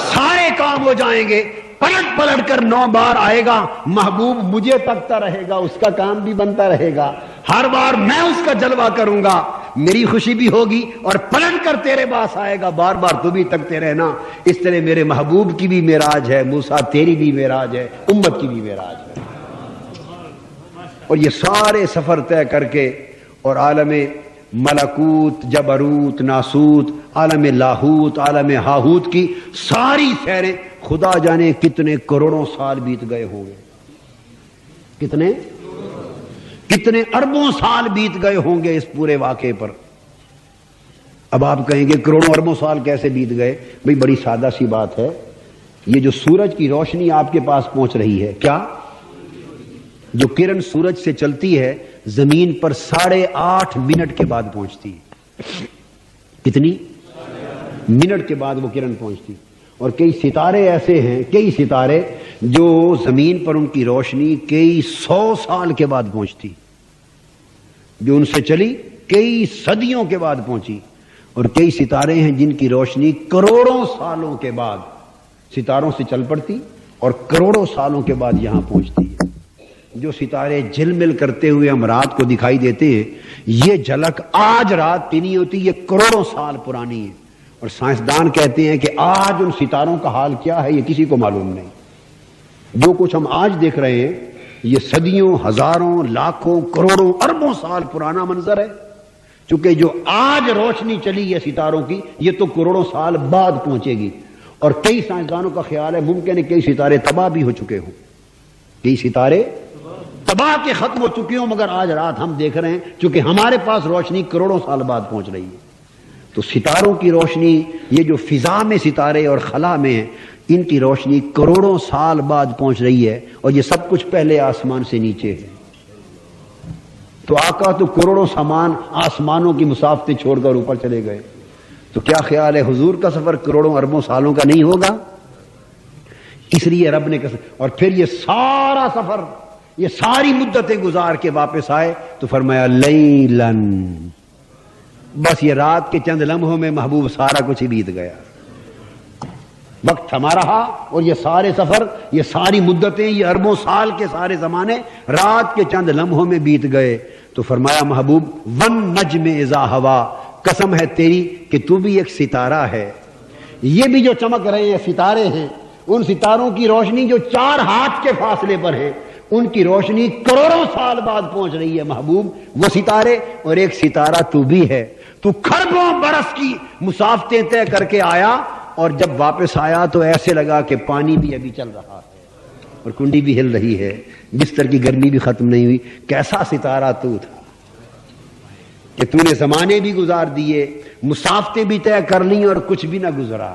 سارے کام ہو جائیں گے، پلٹ پلٹ کر 9 بار آئے گا، محبوب مجھے تکتا رہے گا، اس کا کام بھی بنتا رہے گا، ہر بار میں اس کا جلوہ کروں گا، میری خوشی بھی ہوگی، اور پلٹ کر تیرے پاس آئے گا، بار بار تو بھی تکتے رہنا۔ اس طرح میرے محبوب کی بھی معراج ہے، موسیٰ تیری بھی معراج ہے، امت کی بھی معراج ہے۔ اور یہ سارے سفر طے کر کے اور عالم ملکوت، جبروت، ناسوت، عالم لاہوت، عالم ہاہوت کی ساری سیریں خدا جانے کتنے کروڑوں سال بیت گئے ہوں گے، کتنے اربوں سال بیت گئے ہوں گے اس پورے واقعے پر۔ اب آپ کہیں گے کروڑوں اربوں سال کیسے بیت گئے؟ بھئی بڑی سادہ سی بات ہے، یہ جو سورج کی روشنی آپ کے پاس پہنچ رہی ہے، کیا جو کرن سورج سے چلتی ہے زمین پر 8.5 منٹ کے بعد پہنچتی ہے، کتنی منٹ کے بعد وہ کرن پہنچتی، اور کئی ستارے ایسے ہیں، کئی ستارے جو زمین پر ان کی روشنی کئی 100 سال کے بعد پہنچتی، جو ان سے چلی کئی صدیوں کے بعد پہنچی، اور کئی ستارے ہیں جن کی روشنی کروڑوں سالوں کے بعد ستاروں سے چل پڑتی اور کروڑوں سالوں کے بعد یہاں پہنچتی ہے۔ جو ستارے جھل مل کرتے ہوئے ہم رات کو دکھائی دیتے ہیں، یہ جھلک آج رات کی نہیں ہوتی، یہ کروڑوں سال پرانی ہے، اور سائنسدان کہتے ہیں کہ آج ان ستاروں کا حال کیا ہے یہ کسی کو معلوم نہیں۔ جو کچھ ہم آج دیکھ رہے ہیں یہ صدیوں، ہزاروں، لاکھوں، کروڑوں، اربوں سال پرانا منظر ہے، چونکہ جو آج روشنی چلی ہے ستاروں کی یہ تو کروڑوں سال بعد پہنچے گی، اور کئی سائنسدانوں کا خیال ہے ممکن ہے کئی ستارے تباہ بھی ہو چکے ہوں، کئی ستارے تباہ کے ختم ہو چکے ہوں، مگر آج رات ہم دیکھ رہے ہیں چونکہ ہمارے پاس روشنی کروڑوں سال بعد پہنچ رہی ہے۔ تو ستاروں کی روشنی، یہ جو فضا میں ستارے اور خلا میں ہیں، ان کی روشنی کروڑوں سال بعد پہنچ رہی ہے، اور یہ سب کچھ پہلے آسمان سے نیچے ہے۔ تو آقا تو کروڑوں سامان آسمانوں کی مسافتیں چھوڑ کر اوپر چلے گئے، تو کیا خیال ہے حضور کا سفر کروڑوں اربوں سالوں کا نہیں ہوگا؟ اس لیے رب نے اور پھر یہ سارا سفر، یہ ساری مدتیں گزار کے واپس آئے تو فرمایا لیلن، بس یہ رات کے چند لمحوں میں محبوب سارا کچھ ہی بیت گیا، وقت تھما رہا، اور یہ سارے سفر، یہ ساری مدتیں، یہ اربوں سال کے سارے زمانے رات کے چند لمحوں میں بیت گئے۔ تو فرمایا محبوب ون نجم اذا ہوا، قسم ہے تیری کہ تو بھی ایک ستارہ ہے، یہ بھی جو چمک رہے ہیں ستارے ہیں، ان ستاروں کی روشنی جو 4 ہاتھ کے فاصلے پر ہے، ان کی روشنی کروڑوں سال بعد پہنچ رہی ہے محبوب، وہ ستارے، اور ایک ستارہ تو بھی ہے، تو کھربوں برس کی مسافتیں طے کر کے آیا، اور جب واپس آیا تو ایسے لگا کہ پانی بھی ابھی چل رہا ہے اور کنڈی بھی ہل رہی ہے، بستر کی گرمی بھی ختم نہیں ہوئی۔ کیسا ستارہ تو تھا کہ تو نے زمانے بھی گزار دیے، مسافتیں بھی طے کر لیں اور کچھ بھی نہ گزرا۔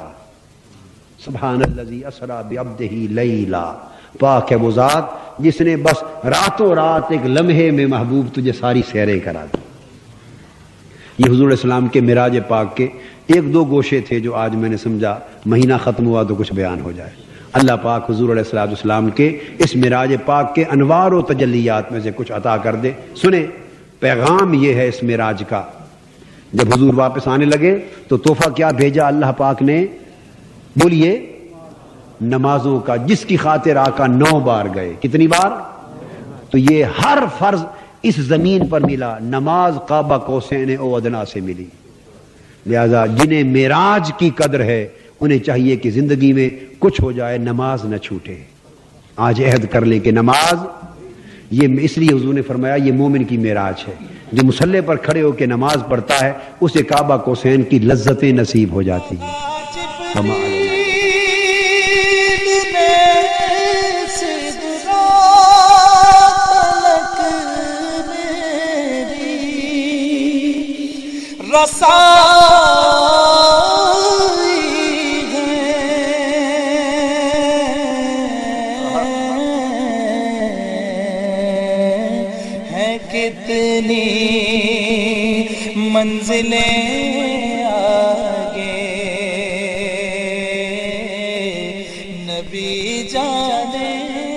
سبحان الذی اسری بعبدہ لیلا، پاک ہے وہ ذات جس نے بس راتوں رات ایک لمحے میں محبوب تجھے ساری سیریں کرا دی۔ یہ حضور علیہ السلام کے معراج پاک کے 1-2 گوشے تھے جو آج میں نے سمجھا مہینہ ختم ہوا تو کچھ بیان ہو جائے۔ اللہ پاک حضور علیہ السلام کے اس معراج پاک کے انوار و تجلیات میں سے کچھ عطا کر دے۔ سنیں، پیغام یہ ہے اس معراج کا، جب حضور واپس آنے لگے تو تحفہ کیا بھیجا اللہ پاک نے؟ بولیے، نمازوں کا، جس کی خاطر آقا 9 بار گئے۔ کتنی بار؟ تو یہ ہر فرض اس زمین پر ملا، نماز قاب قوسین او ادنا سے ملی۔ لہذا جنہیں معراج کی قدر ہے انہیں چاہیے کہ زندگی میں کچھ ہو جائے نماز نہ چھوٹے۔ آج عہد کر لیں کہ نماز، یہ اس لیے حضور نے فرمایا یہ مومن کی معراج ہے، جو مصلی پر کھڑے ہو کے نماز پڑھتا ہے اسے کعبہ قوسین کی لذتیں نصیب ہو جاتی ہیں۔ رسائی ہے کتنی منزلیں آگے نبی جانے